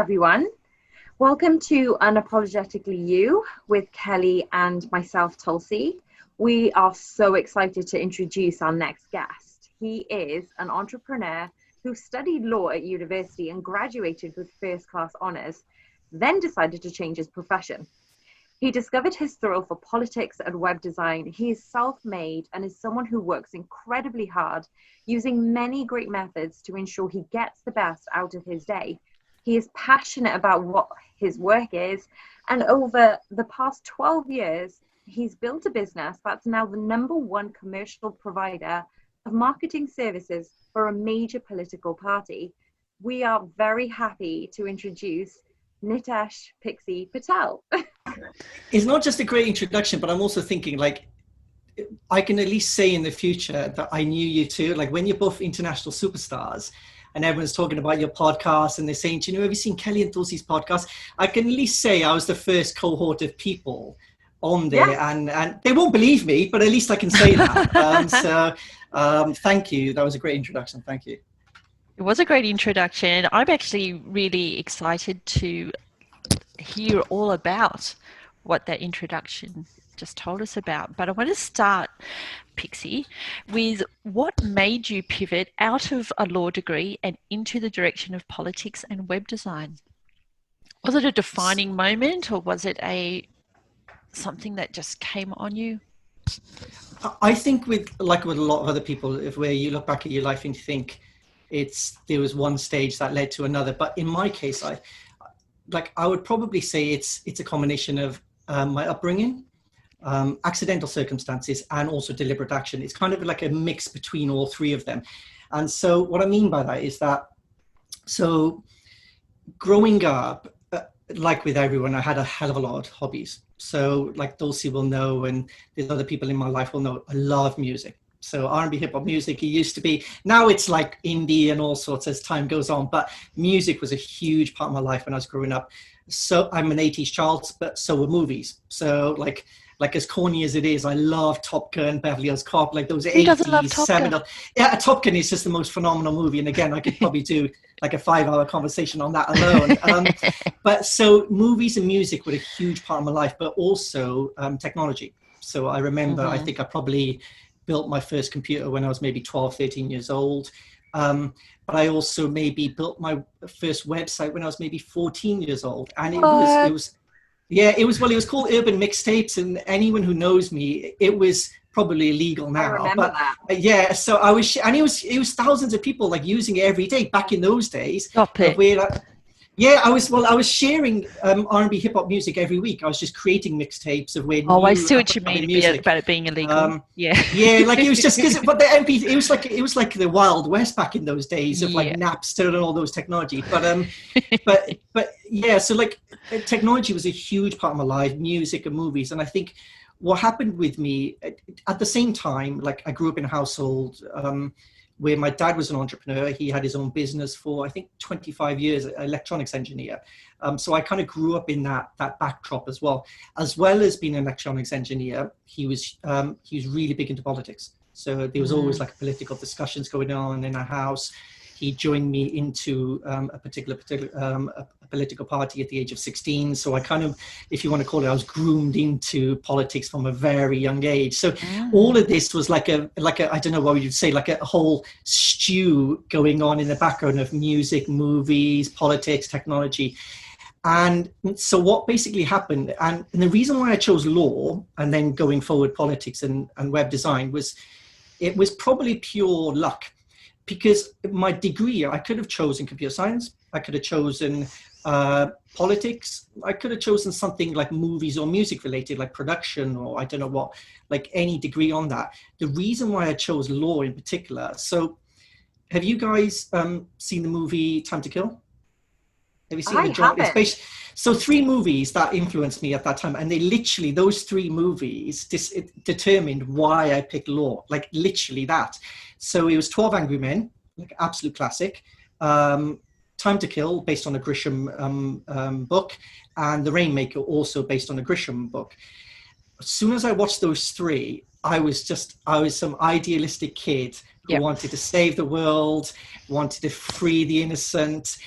everyone. Welcome to Unapologetically You with Kelly and myself, Tulsi. We are so excited to introduce our next guest. He is an entrepreneur who studied law at university and graduated with first-class honours, then decided to change his profession. He discovered his thrill for politics and web design. He is self-made and is someone who works incredibly hard, using many great methods to ensure he gets the best out of his day. He is passionate about what his work is, and over the past 12 years, he's built a business that's now the #1 commercial provider of marketing services for a major political party. We are very happy to introduce Nitesh Patel. It's not just a great introduction, but I'm also thinking, like, I can at least say in the future that I knew you too. Like, when you're both international superstars and everyone's talking about your podcast and they're saying, do you know, have you seen Kelly and Tulsi's podcast? I can at least say I was the first cohort of people on there. Yeah. And they won't believe me, but at least I can say that. Thank you. That was a great introduction. Thank you. It was a great introduction. I'm actually really excited to hear all about what that introduction just told us about. But I want to start, Pixie, with what made you pivot out of a law degree and into the direction of politics and web design? Was it a defining moment, or was it something that just came on you? I think with a lot of other people, where you look back at your life and you think there was one stage that led to another. But in my case, I would probably say it's a combination of my upbringing, accidental circumstances, and also deliberate action. It's kind of like a mix between all three of them. And so what I mean by that is that, so growing up, like with everyone, I had a hell of a lot of hobbies. So like Dulcie will know, and the other people in my life will know, I love music. So R&B, hip hop music, it used to be, now it's like indie and all sorts as time goes on, but music was a huge part of my life when I was growing up. So I'm an 80s child, but so were movies. So like as corny as it is, I love Top Gun, Beverly Hills Cop, like those 80s, seminal. Yeah, Top Gun is just the most phenomenal movie. And again, I could probably do like a 5-hour conversation on that alone. But so movies and music were a huge part of my life, but also technology. So I remember, I think I probably built my first computer when I was maybe 12, 13 years old. But I also maybe built my first website when I was maybe 14 years old. And it was called Urban Mixtapes. And anyone who knows me, it was probably illegal now. I remember that. Yeah, so I was, and it was thousands of people like using it every day back in those days. Stop it. Yeah, I was sharing R&B hip hop music every week. I was just creating mixtapes of where. Oh, I see what you mean about it being illegal. Yeah, like it was just because, but the MP, it was like the Wild West back in those days of like Napster and all those technology. But yeah, so like technology was a huge part of my life, music and movies, and I think what happened with me at the same time, like I grew up in a household where my dad was an entrepreneur. He had his own business for, I think, 25 years, electronics engineer. So I kind of grew up in that backdrop as well as being an electronics engineer. He was really big into politics. So there was always like political discussions going on in our house. He joined me into a political party at the age of 16. So I kind of, if you want to call it, I was groomed into politics from a very young age. So all of this was like a I don't know what you'd say, like a whole stew going on in the background of music, movies, politics, technology. And so what basically happened, and the reason why I chose law and then going forward politics and web design it was probably pure luck. Because my degree, I could have chosen computer science, I could have chosen politics, I could have chosen something like movies or music related, like production, or I don't know what, like any degree on that. The reason why I chose law in particular, so have you guys seen the movie Time to Kill? Have you seen I haven't. So 3 movies that influenced me at that time, and they literally, those 3 movies determined why I picked law, like literally that. So it was 12 Angry Men, like absolute classic. Time to Kill, based on a Grisham book, and The Rainmaker, also based on a Grisham book. As soon as I watched those 3, I was some idealistic kid who wanted to save the world, wanted to free the innocent.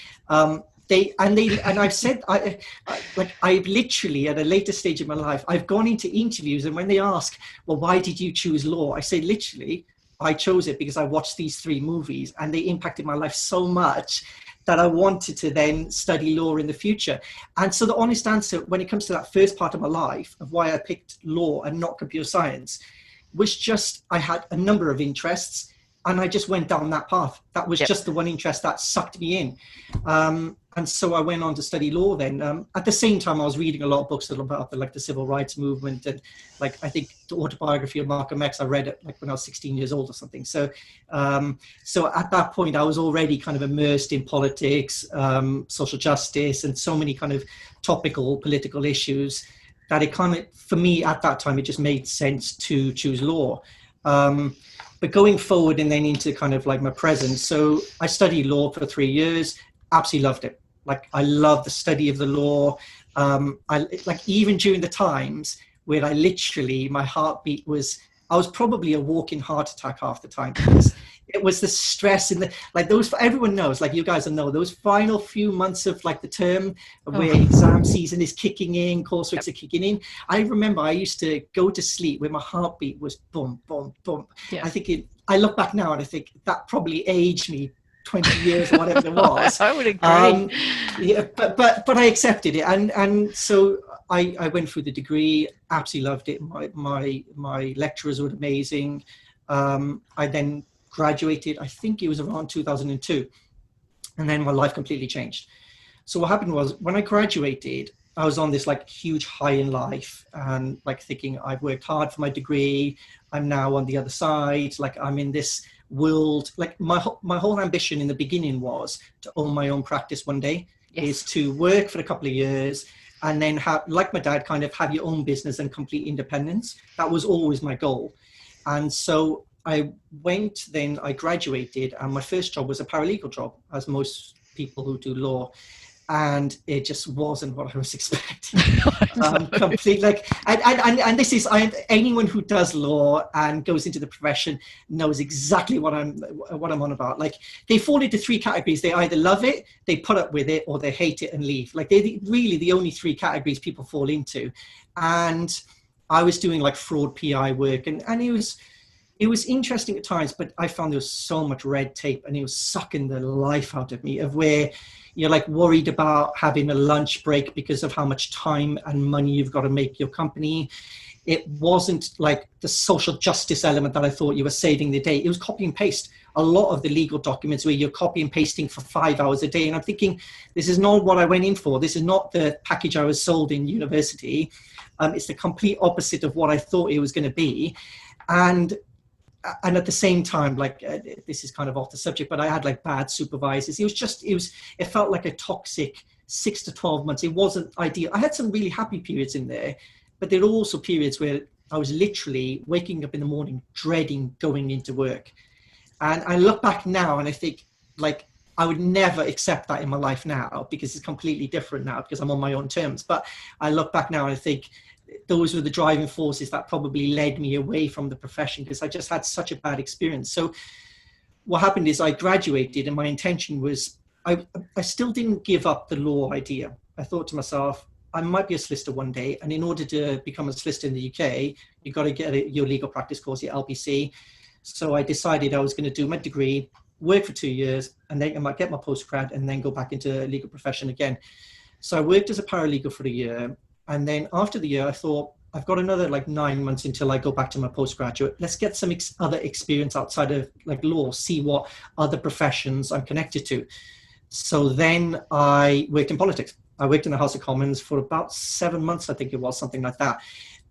I've said, I've literally at a later stage of my life, I've gone into interviews, and when they ask, well, why did you choose law? I say, literally, I chose it because I watched these 3 movies and they impacted my life so much that I wanted to then study law in the future. And so the honest answer when it comes to that first part of my life of why I picked law and not computer science was just, I had a number of interests and I just went down that path. That was just the one interest that sucked me in. And so I went on to study law then. At the same time, I was reading a lot of books about the civil rights movement, and I think the autobiography of Malcolm X, I read it when I was 16 years old or something. So at that point, I was already kind of immersed in politics, social justice, and so many kind of topical political issues that it kind of, for me at that time, it just made sense to choose law. But going forward and then into kind of my present, so I studied law for 3 years, absolutely loved it. I love the study of the law. Even during the times where I literally, my heartbeat was, I was probably a walking heart attack half the time, because it was the stress and those, everyone knows, you guys will know, those final few months of the term where exam season is kicking in, courseworks are kicking in. I remember I used to go to sleep where my heartbeat was boom, boom, boom. Yeah. I look back now and I think that probably aged me 20 years or whatever it was. I would agree. But I accepted it, and so I went through the degree, absolutely loved it. My lecturers were amazing. I then graduated, I think it was around 2002, and then my life completely changed. So what happened was, when I graduated, I was on this huge high in life, and thinking I've worked hard for my degree, I'm now on the other side, I'm in this world. My whole ambition in the beginning was to own my own practice one day. Is to work for a couple of years and then have, like my dad, kind of have your own business and complete independence. That was always my goal. And so I graduated, and my first job was a paralegal job, as most people who do law. And it just wasn't what I was expecting. Complete, and this is, anyone who does law and goes into the profession knows exactly what I'm on about. They fall into 3 categories. They either love it, they put up with it, or they hate it and leave. They're really the only 3 categories people fall into. And I was doing fraud PI work, and it was interesting at times, but I found there was so much red tape, and it was sucking the life out of me, of where you're worried about having a lunch break because of how much time and money you've got to make your company. It wasn't the social justice element that I thought you were saving the day. It was copy and paste. A lot of the legal documents where you're copy and pasting for 5 hours a day. And I'm thinking, this is not what I went in for. This is not the package I was sold in university. It's the complete opposite of what I thought it was going to be. And at the same time, this is kind of off the subject, but I had bad supervisors. It felt like a toxic 6 to 12 months. It wasn't ideal. I had some really happy periods in there, but there were also periods where I was literally waking up in the morning, dreading going into work. And I look back now and I think I would never accept that in my life now, because it's completely different now, because I'm on my own terms. But I look back now and I think, those were the driving forces that probably led me away from the profession, because I just had such a bad experience. So what happened is I graduated, and my intention was, I still didn't give up the law idea. I thought to myself, I might be a solicitor one day, and in order to become a solicitor in the UK, you've got to get your legal practice course, your LPC. So I decided I was going to do my degree, work for 2 years, and then I might get my postgrad and then go back into the legal profession again. So I worked as a paralegal for a year. And then after the year, I thought, I've got another 9 months until I go back to my postgraduate. Let's get some other experience outside of law, see what other professions I'm connected to. So then I worked in politics. I worked in the House of Commons for about 7 months, I think it was, something like that.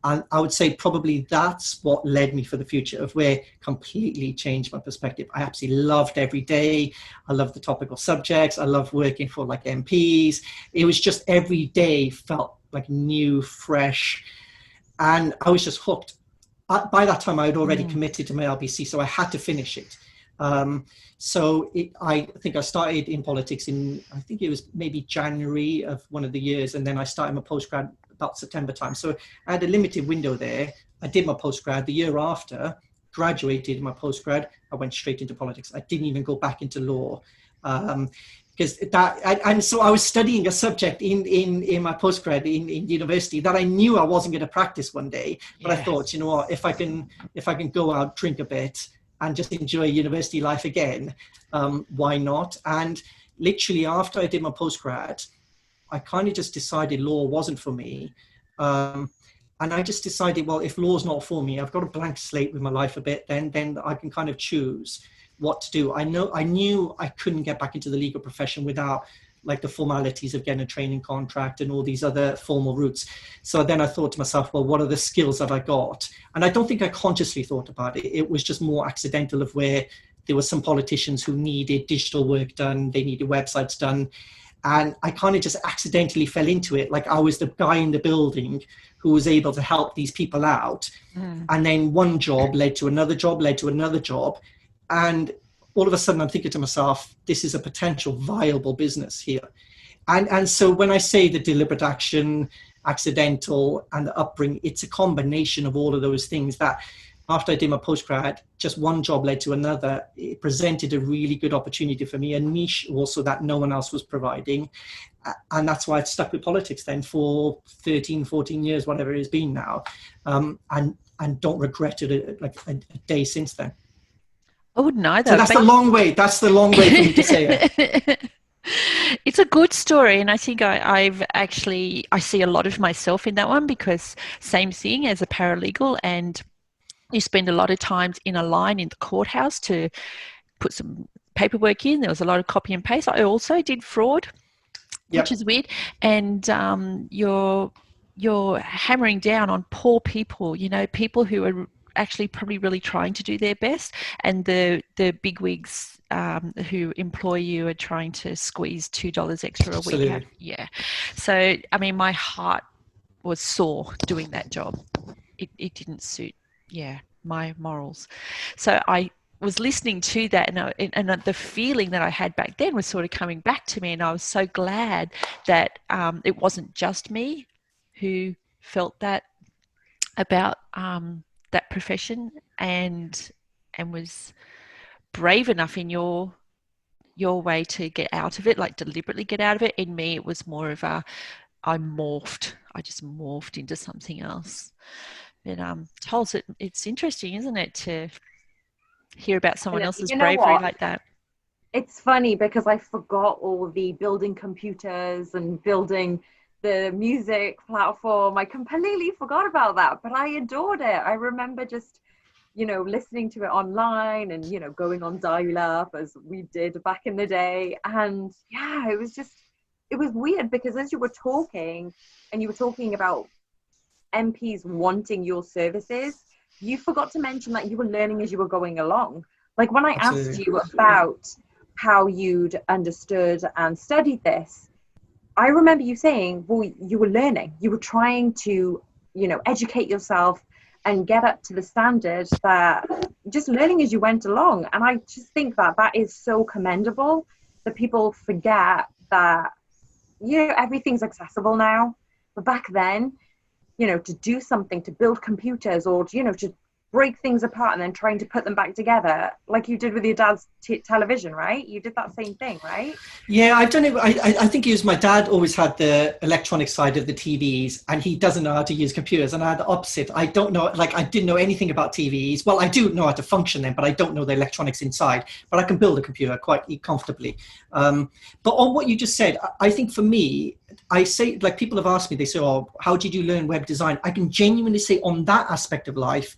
And I would say probably that's what led me for the future, of where completely changed my perspective. I absolutely loved every day. I loved the topical subjects. I loved working for MPs. It was just every day felt new, fresh, and I was just hooked. By that time, I had already committed to my LBC, so I had to finish it. I think I started in politics in, I think it was maybe January of one of the years, and then I started my postgrad about September time. So I had a limited window there. I did my postgrad. The year after, graduated my postgrad, I went straight into politics. I didn't even go back into law. because and so I was studying a subject in my postgrad in university that I knew I wasn't going to practice one day, but I thought, you know what, if I can go out, drink a bit, and just enjoy university life again, why not? And literally after I did my postgrad, I kind of just decided law wasn't for me. And I just decided, well, if law's not for me, I've got a blank slate with my life a bit, then I can kind of choose what to do. I knew I couldn't get back into the legal profession without like the formalities of getting a training contract and all these other formal routes. So then I thought to myself, well, what are the skills that I got? And I don't think I consciously thought about it. It was just more accidental, of where there were some politicians who needed digital work done, they needed websites done. And I kind of just accidentally fell into it. Like I was the guy in the building who was able to help these people out. And then one job led to another job, led to another job. And all of a sudden I'm thinking to myself, this is a potential viable business here. And so when I say the deliberate action, accidental, and the upbringing, it's a combination of all of those things that after I did my postgrad, just one job led to another. It presented a really good opportunity for me, a niche also that no one else was providing. And that's why I stuck with politics then for 13, 14 years, whatever it has been now. And don't regret it like a day since then. I wouldn't either. So that's the long way. That's the long way for me to say it. It's a good story, and I think I see a lot of myself in that one, because same thing as a paralegal, and you spend a lot of times in a line in the courthouse to put some paperwork in. There was a lot of copy and paste. I also did fraud, which is weird, and you're hammering down on poor people, people who are actually probably really trying to do their best, and the bigwigs who employ you are trying to squeeze $2 extra a week out. Yeah. So I mean, my heart was sore doing that job. It didn't suit my morals. So I was listening to that, and the feeling that I had back then was sort of coming back to me, and I was so glad that it wasn't just me who felt that about that profession, and was brave enough in your way to get out of it, like deliberately get out of it. In me, it was more of I just morphed into something else. But Tols, it's interesting, isn't it, to hear about someone else's bravery like that? It's funny because I forgot all the building computers and building the music platform. I completely forgot about that, but I adored it. I remember just, listening to it online and, going on dial-up as we did back in the day. And it was weird because as you were talking and you were talking about MPs wanting your services, you forgot to mention that you were learning as you were going along. Like when I asked you about how you'd understood and studied this, I remember you saying, well, you were learning, you were trying to, educate yourself and get up to the standard, that just learning as you went along. And I just think that is so commendable, that people forget that, everything's accessible now. But back then, to do something, to build computers or, to break things apart and then trying to put them back together, like you did with your dad's television, right? You did that same thing, right? Yeah, I've done it. I think it was my dad always had the electronic side of the TVs, and he doesn't know how to use computers. And I had the opposite. I don't know, I didn't know anything about TVs. Well, I do know how to function them, but I don't know the electronics inside. But I can build a computer quite comfortably. But on what you just said, I think for me, I say, like people have asked me, they say, oh, how did you learn web design? I can genuinely say on that aspect of life,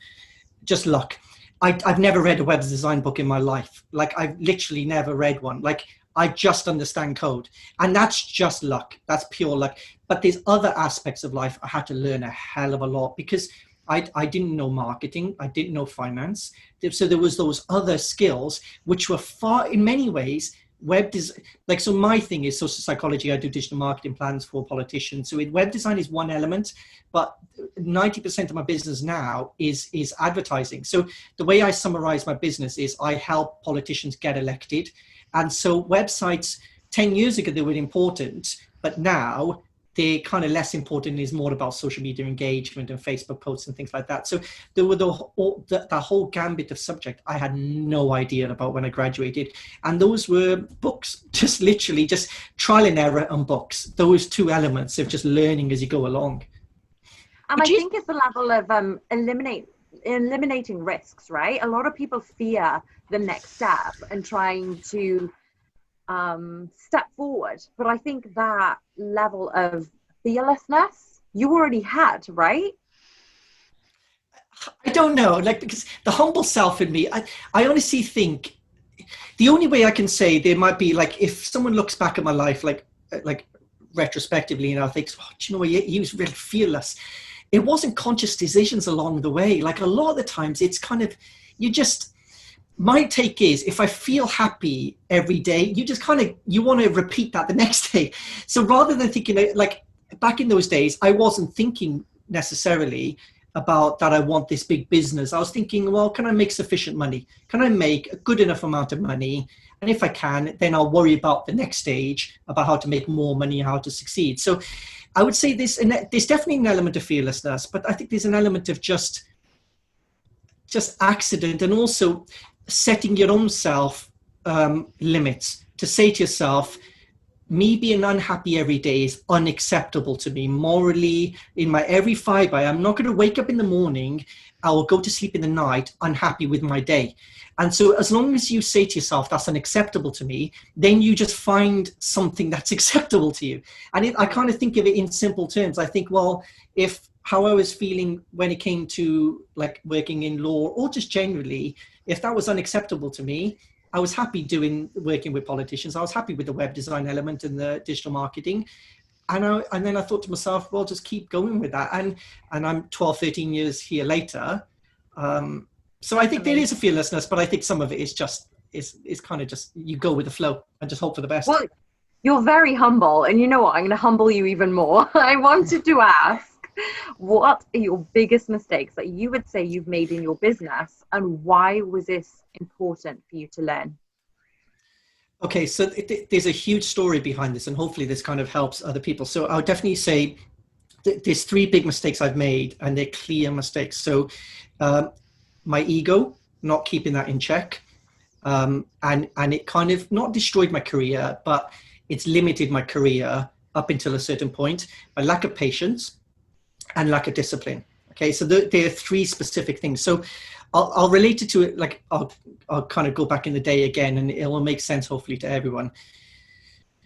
just luck. I've never read a web design book in my life. Like I've literally never read one. Like I just understand code, and that's just luck. That's pure luck. But there's other aspects of life I had to learn a hell of a lot, because I didn't know marketing. I didn't know finance. So there was those other skills, which were far, in many ways, web design. Like, so my thing is social psychology. I do digital marketing plans for politicians. So web design is one element, but 90% of my business now is advertising. So the way I summarize my business is I help politicians get elected. And so websites, 10 years ago, they were important, but now they're kind of less important and is more about social media engagement and Facebook posts and things like that. So there were the whole gambit of subject I had no idea about when I graduated. And those were books, just literally just trial and error and books. Those two elements of just learning as you go along. And I think it's the level of eliminating risks, right? A lot of people fear the next step and trying to step forward, but I think that level of fearlessness you already had, right? I don't know, like, because the humble self in me, I honestly think the only way I can say there might be, like, if someone looks back at my life like retrospectively, and I think, oh, do you know what, he was really fearless. It wasn't conscious decisions along the way. Like, a lot of the times it's kind of, my take is, if I feel happy every day, you want to repeat that the next day. So rather than thinking, like, back in those days, I wasn't thinking necessarily about that I want this big business. I was thinking, well, can I make sufficient money? Can I make a good enough amount of money? And if I can, then I'll worry about the next stage, about how to make more money, how to succeed. So I would say there's definitely an element of fearlessness, but I think there's an element of just accident, and also setting your own self limits to say to yourself, me being unhappy every day is unacceptable to me morally, in my every fiber. I'm not going to wake up in the morning, I will go to sleep in the night unhappy with my day. And so as long as you say to yourself, that's unacceptable to me, then you just find something that's acceptable to you. And I kind of think of it in simple terms. I think, well, if how I was feeling when it came to, like, working in law, or just generally, if that was unacceptable to me, I was happy working with politicians. I was happy with the web design element and the digital marketing. And then I thought to myself, well, just keep going with that. And I'm 12, 13 years here later. So I think there is a fearlessness, but I think some of it is kind of just, you go with the flow and just hope for the best. Well, you're very humble, and you know what? I'm going to humble you even more. I wanted to ask, what are your biggest mistakes that you would say you've made in your business, and why was this important for you to learn? Okay, so there's a huge story behind this, and hopefully this kind of helps other people. So I would definitely say there's three big mistakes I've made, and they're clear mistakes. So my ego, not keeping that in check, and it kind of not destroyed my career, but it's limited my career up until a certain point. My lack of patience and lack of discipline. Okay, so there are three specific things. So I'll relate it to it, like I'll kind of go back in the day again, and it will make sense hopefully to everyone.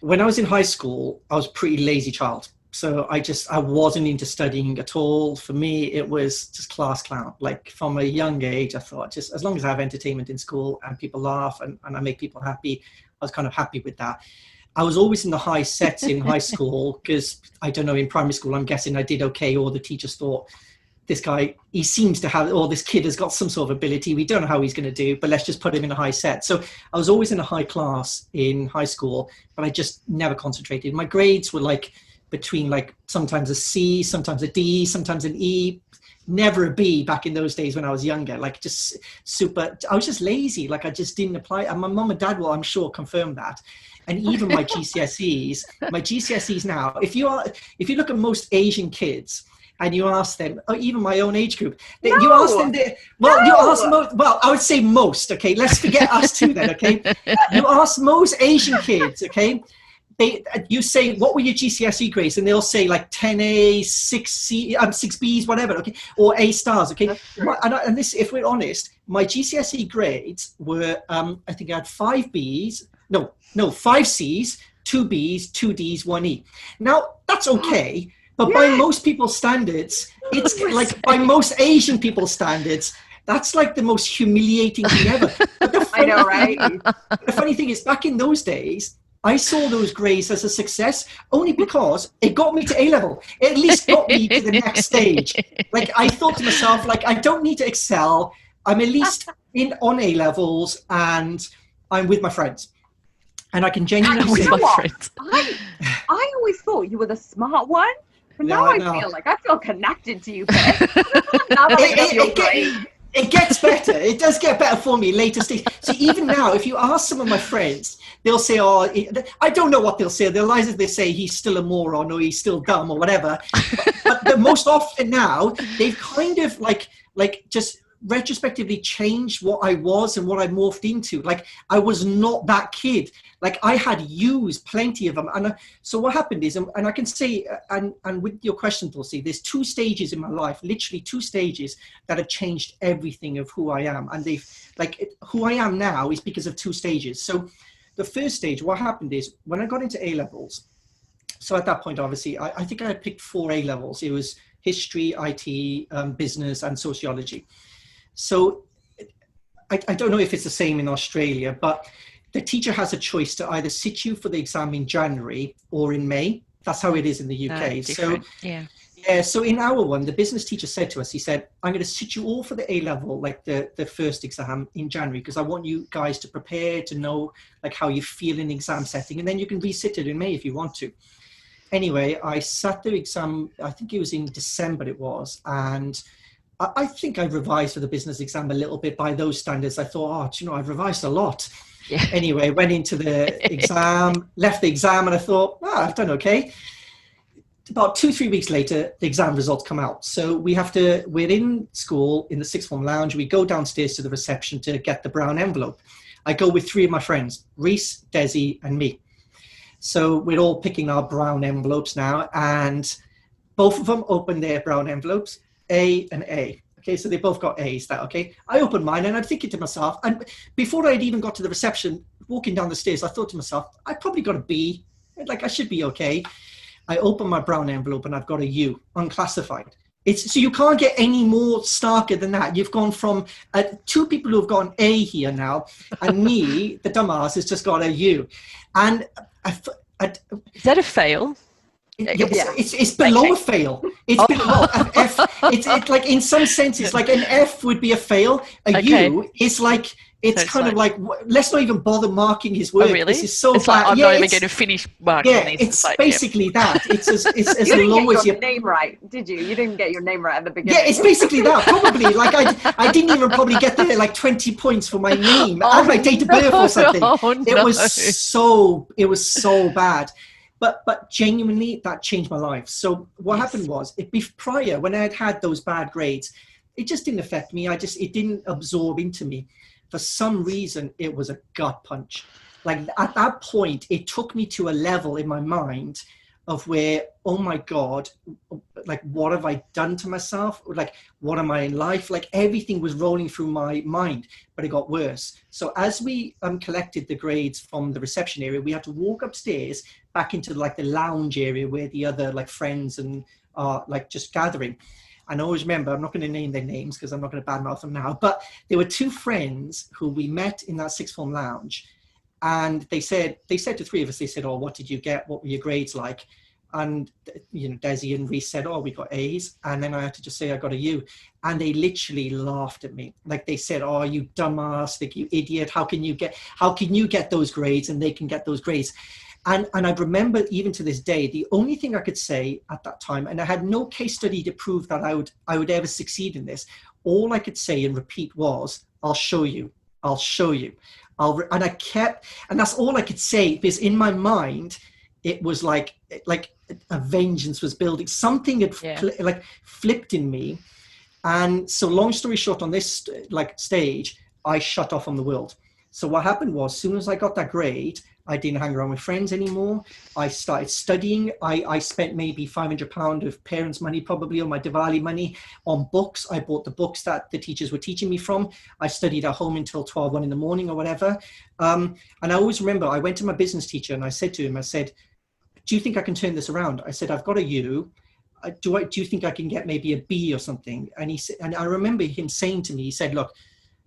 When I was in high school, I was a pretty lazy child. So I wasn't into studying at all. For me, it was just class clown. Like, from a young age, I thought, just as long as I have entertainment in school and people laugh and I make people happy, I was kind of happy with that. I was always in the high sets in high school because, I don't know, in primary school, I'm guessing I did okay, or the teachers thought, this guy, he seems to have, or this kid has got some sort of ability. We don't know how he's going to do, but let's just put him in a high set. So I was always in a high class in high school, but I just never concentrated. My grades were like between, like, sometimes a C, sometimes a D, sometimes an E, never a B back in those days when I was younger. Like, just super, I was just lazy. Like, I just didn't apply. And my mum and dad will, I'm sure, confirm that. And even my GCSEs now, if you look at most Asian kids and you ask them, or even my own age group, you ask them, I would say most, okay, let's forget us two then, okay? You ask most Asian kids, okay, you say, what were your GCSE grades? And they'll say like 10A, 6C, 6Bs, whatever, okay, or A stars, okay? And this, if we're honest, my GCSE grades were, I think I had 5 Cs, 2 Bs, 2 Ds, 1 E. Now, that's okay, but by most people's standards, it's like, by most Asian people's standards, that's like the most humiliating thing ever. But I know, right? The funny thing is, back in those days, I saw those grades as a success only because it got me to A-level. It at least got me to the next stage. Like, I thought to myself, like, I don't need to excel. I'm at least on A-levels and I'm with my friends. And I can genuinely say, I always thought you were the smart one. But now I feel connected to you, Chris. Now that I know your grade. It gets better. It does get better for me later stage. So even now, if you ask some of my friends, they'll say, "Oh, I don't know what they'll say." They'll either they say he's still a moron or he's still dumb or whatever. But the most often now, they've kind of like just retrospectively changed what I was and what I morphed into. Like, I was not that kid. Like, I had used plenty of them. And so what happened is, and I can say, and with your question, Dulcie, there's 2 stages in my life, literally 2 stages that have changed everything of who I am. And who I am now is because of 2 stages. So the first stage, what happened is when I got into A levels, so at that point, obviously, I think I had picked 4 A levels. It was history, IT, business, and sociology. So I don't know if it's the same in Australia, but the teacher has a choice to either sit you for the exam in January or in May. That's how it is in the UK. So yeah, so in our one, the business teacher said to us, he said, "I'm going to sit you all for the A level, like the first exam in January, because I want you guys to prepare, to know like how you feel in exam setting, and then you can resit it in May if you want to." Anyway, I sat the exam, I think it was in December it was, and I think I revised for the business exam a little bit by those standards. I thought, I've revised a lot. Yeah. Anyway, went into the exam, left the exam, and I thought, I've done okay. About 2-3 weeks later, the exam results come out. So we're in school in the sixth form lounge. We go downstairs to the reception to get the brown envelope. I go with 3 of my friends, Reese, Desi, and me. So we're all picking our brown envelopes now, and both of them open their brown envelopes. A and A. Okay, so they both got A's. Okay. I opened mine and I'm thinking to myself, and before I'd even got to the reception, walking down the stairs, I thought to myself, I probably got a B. Like, I should be okay. I opened my brown envelope and I've got a U, unclassified. So you can't get any more starker than that. You've gone from 2 people who have got an A here now, and me, the dumbass, has just got a U. And is that a fail? It's below a fail. It's below an F. It's like, in some senses, like an F would be a fail. A U is like, it's so kind of like, let's not even bother marking his work. Oh, really? This is so it's bad. Like, I'm not even going to finish marking these. It's basically that. It's as low as your name right, did you? You didn't get your name right at the beginning. Yeah, it's basically that. Probably. Like, I didn't even probably get there like 20 points for my name and my date of birth or something. It was so bad. But genuinely, that changed my life. So what happened was, prior, when I had those bad grades, it just didn't affect me. It didn't absorb into me. For some reason, it was a gut punch. Like, at that point, it took me to a level in my mind of where, oh my God, like, what have I done to myself? Like, what am I in life? Like, everything was rolling through my mind, but it got worse. So as we collected the grades from the reception area, we had to walk upstairs back into like the lounge area where the other like friends and like just gathering. And I always remember, I'm not going to name their names because I'm not going to badmouth them now, but there were 2 friends who we met in that sixth form lounge. And they said to 3 of us, they said, "Oh, what did you get? What were your grades like?" And, Desi and Reese said, "Oh, we got A's." And then I had to just say I got a U. And they literally laughed at me. Like, they said, "Oh, you dumbass, like, you idiot. How can you get those grades and they can get those grades?" And I remember, even to this day, the only thing I could say at that time, and I had no case study to prove that I would ever succeed in this. All I could say and repeat was, "I'll show you. I'll show you." And I kept, and that's all I could say, because in my mind, it was like a vengeance was building. Something had flipped in me. And so, long story short, on this stage, I shut off on the world. So what happened was, as soon as I got that grade, I didn't hang around with friends anymore. I started studying. I spent maybe £500 of parents' money, probably, on my Diwali money, on books. I bought the books that the teachers were teaching me from. I studied at home until 12, 1 in the morning or whatever. And I always remember, I went to my business teacher and I said to him, I said, "Do you think I can turn this around?" I said, "I've got a U. Do you think I can get maybe a B or something?" And he said, and I remember him saying to me, he said, "Look,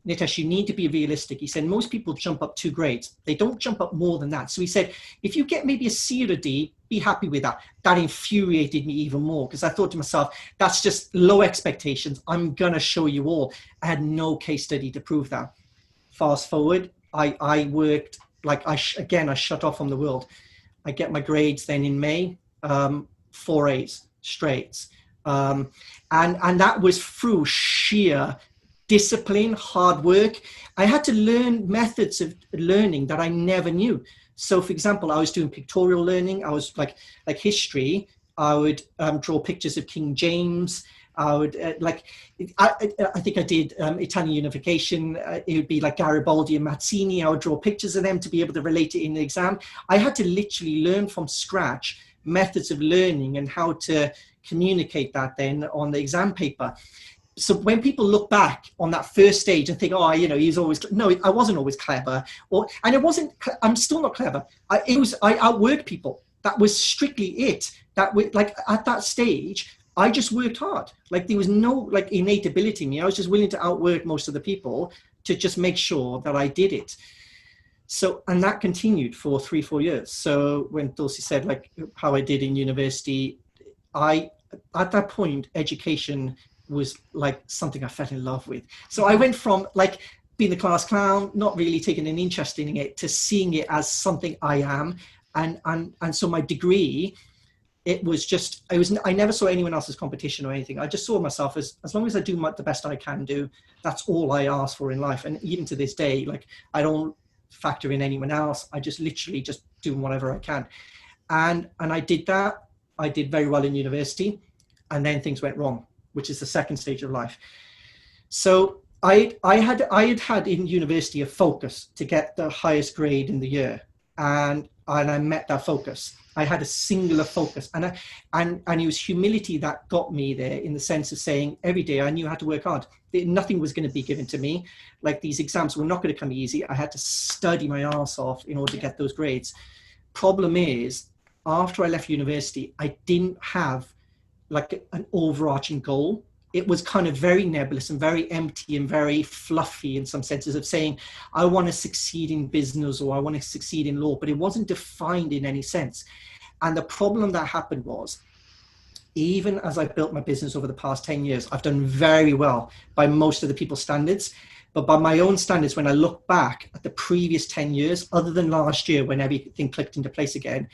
Nitesh, you need to be realistic." He said, "Most people jump up 2 grades. They don't jump up more than that." So he said, "If you get maybe a C or a D, be happy with that." That infuriated me even more, because I thought to myself, that's just low expectations. I'm going to show you all. I had no case study to prove that. Fast forward, I worked, like, I shut off from the world. I get my grades then in May, 4 A's straight. And that was through sheer discipline, hard work. I had to learn methods of learning that I never knew. So for example, I was doing pictorial learning. I was like history. I would draw pictures of King James. I would I think I did Italian unification. It would be like Garibaldi and Mazzini. I would draw pictures of them to be able to relate it in the exam. I had to literally learn from scratch methods of learning and how to communicate that then on the exam paper. So when people look back on that first stage and think, oh, you know, he's always, no, I wasn't always clever, and it wasn't, I'm still not clever. I outworked people. That was strictly it. Like at that stage, I just worked hard. Like there was no like innate ability in me. I was just willing to outwork most of the people to just make sure that I did it. So, and that continued for 3-4 years. So when Dulcie said like how I did in university, at that point, education was like something I fell in love with. So I went from like being the class clown, not really taking an interest in it, to seeing it as something I am. And so my degree, I never saw anyone else's competition or anything. I just saw myself as long as I do the best I can do, that's all I ask for in life. And even to this day, like I don't factor in anyone else. I just literally just do whatever I can. And I did that. I did very well in university, and then things went wrong, which is the second stage of life. So I had in university a focus to get the highest grade in the year, and I met that focus. I had a singular focus, and it was humility that got me there, in the sense of saying every day I knew how to work hard. Nothing was going to be given to me. Like these exams were not going to come easy. I had to study my arse off in order to get those grades. Problem is, after I left university, I didn't have like an overarching goal. It was kind of very nebulous and very empty and very fluffy in some senses, of saying, I want to succeed in business or I want to succeed in law, but it wasn't defined in any sense. And the problem that happened was, even as I built my business over the past 10 years, I've done very well by most of the people's standards. But by my own standards, when I look back at the previous 10 years, other than last year when everything clicked into place again,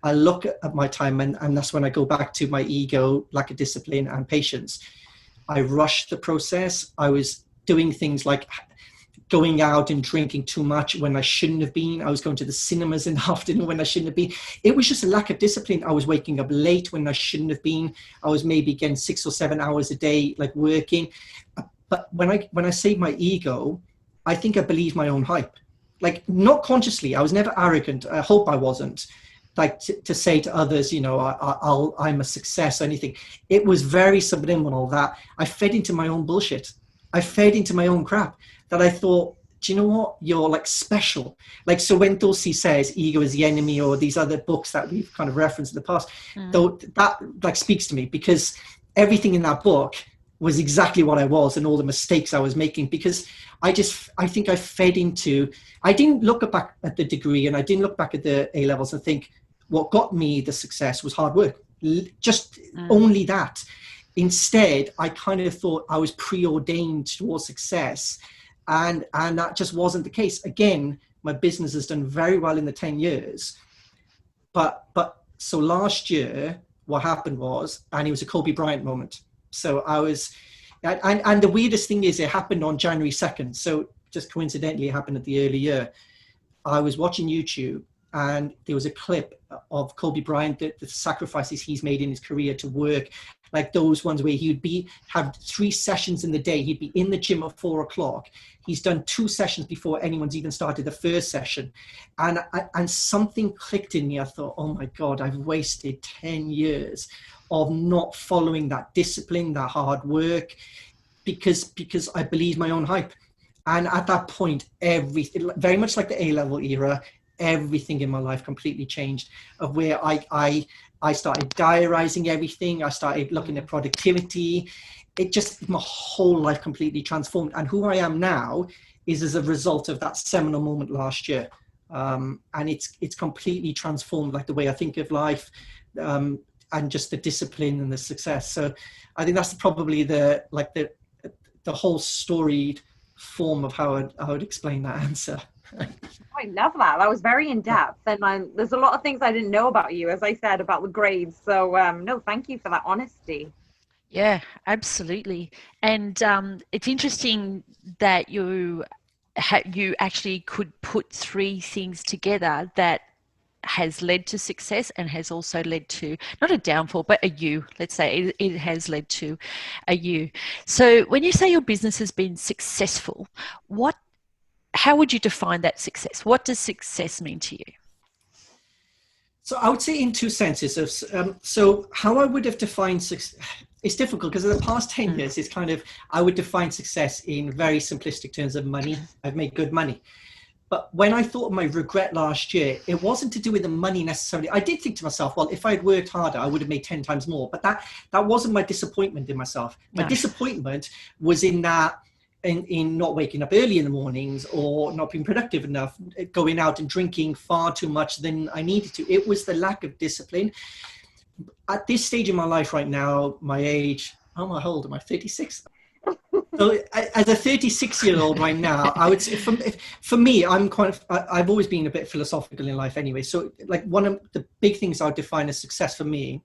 I look at my time, and that's when I go back to my ego, lack of discipline and patience. I rushed the process. I was doing things like going out and drinking too much when I shouldn't have been. I was going to the cinemas in the afternoon when I shouldn't have been. It was just a lack of discipline. I was waking up late when I shouldn't have been. I was maybe getting 6 or 7 hours a day, like working. But when I say my ego, I think I believe my own hype. Like not consciously. I was never arrogant. I hope I wasn't. Like to say to others, you know, I'm a success or anything. It was very subliminal that I fed into my own bullshit. I fed into my own crap, that I thought, do you know what? You're like special. Like, so when Dulcie says ego is the enemy, or these other books that we've kind of referenced in the past, though that like speaks to me, because everything in that book was exactly what I was, and all the mistakes I was making, because I think I fed into, I didn't look back at the degree, and I didn't look back at the A levels and think what got me the success was hard work. Just only that. Instead, I kind of thought I was preordained towards success, and that just wasn't the case. Again, my business has done very well in the 10 years, but so last year what happened was, and it was a Kobe Bryant moment. So I was, and the weirdest thing is, it happened on January 2nd. So just coincidentally, it happened at the early year. I was watching YouTube, and there was a clip of Kobe Bryant, the sacrifices he's made in his career to work, like those ones where he would have 3 sessions in the day. He'd be in the gym at 4 o'clock. He's done 2 sessions before anyone's even started the first session. And something clicked in me. I thought, oh my God, I've wasted 10 years of not following that discipline, that hard work, because I believed my own hype. And at that point, everything, very much like the A-level era, everything in my life completely changed, of where I started diarizing everything. I started looking at productivity. It just, my whole life completely transformed. And who I am now is as a result of that seminal moment last year. And it's completely transformed, like the way I think of life, and just the discipline and the success. So I think that's probably the whole storied form of how I would explain that answer. I love that. That was very in depth, and there's a lot of things I didn't know about you, as I said, about the grades. So no, thank you for that honesty. Yeah, absolutely. And it's interesting that you actually could put three things together that has led to success and has also led to not a downfall but a U. Let's say it has led to a U. So when you say your business has been successful, how would you define that success? What does success mean to you? So I would say in two senses. So how I would have defined success, it's difficult because in the past 10 years, it's kind of, I would define success in very simplistic terms of money. I've made good money. But when I thought of my regret last year, it wasn't to do with the money necessarily. I did think to myself, well, if I had worked harder, I would have made 10 times more. But that wasn't my disappointment in myself. My disappointment was in that, in not waking up early in the mornings or not being productive enough, going out and drinking far too much than I needed to. It was the lack of discipline. At this stage in my life right now, my age, how old am I? 36. So as a 36-year-old right now, I would say for me, I've always been a bit philosophical in life anyway. So like one of the big things I would define as success for me,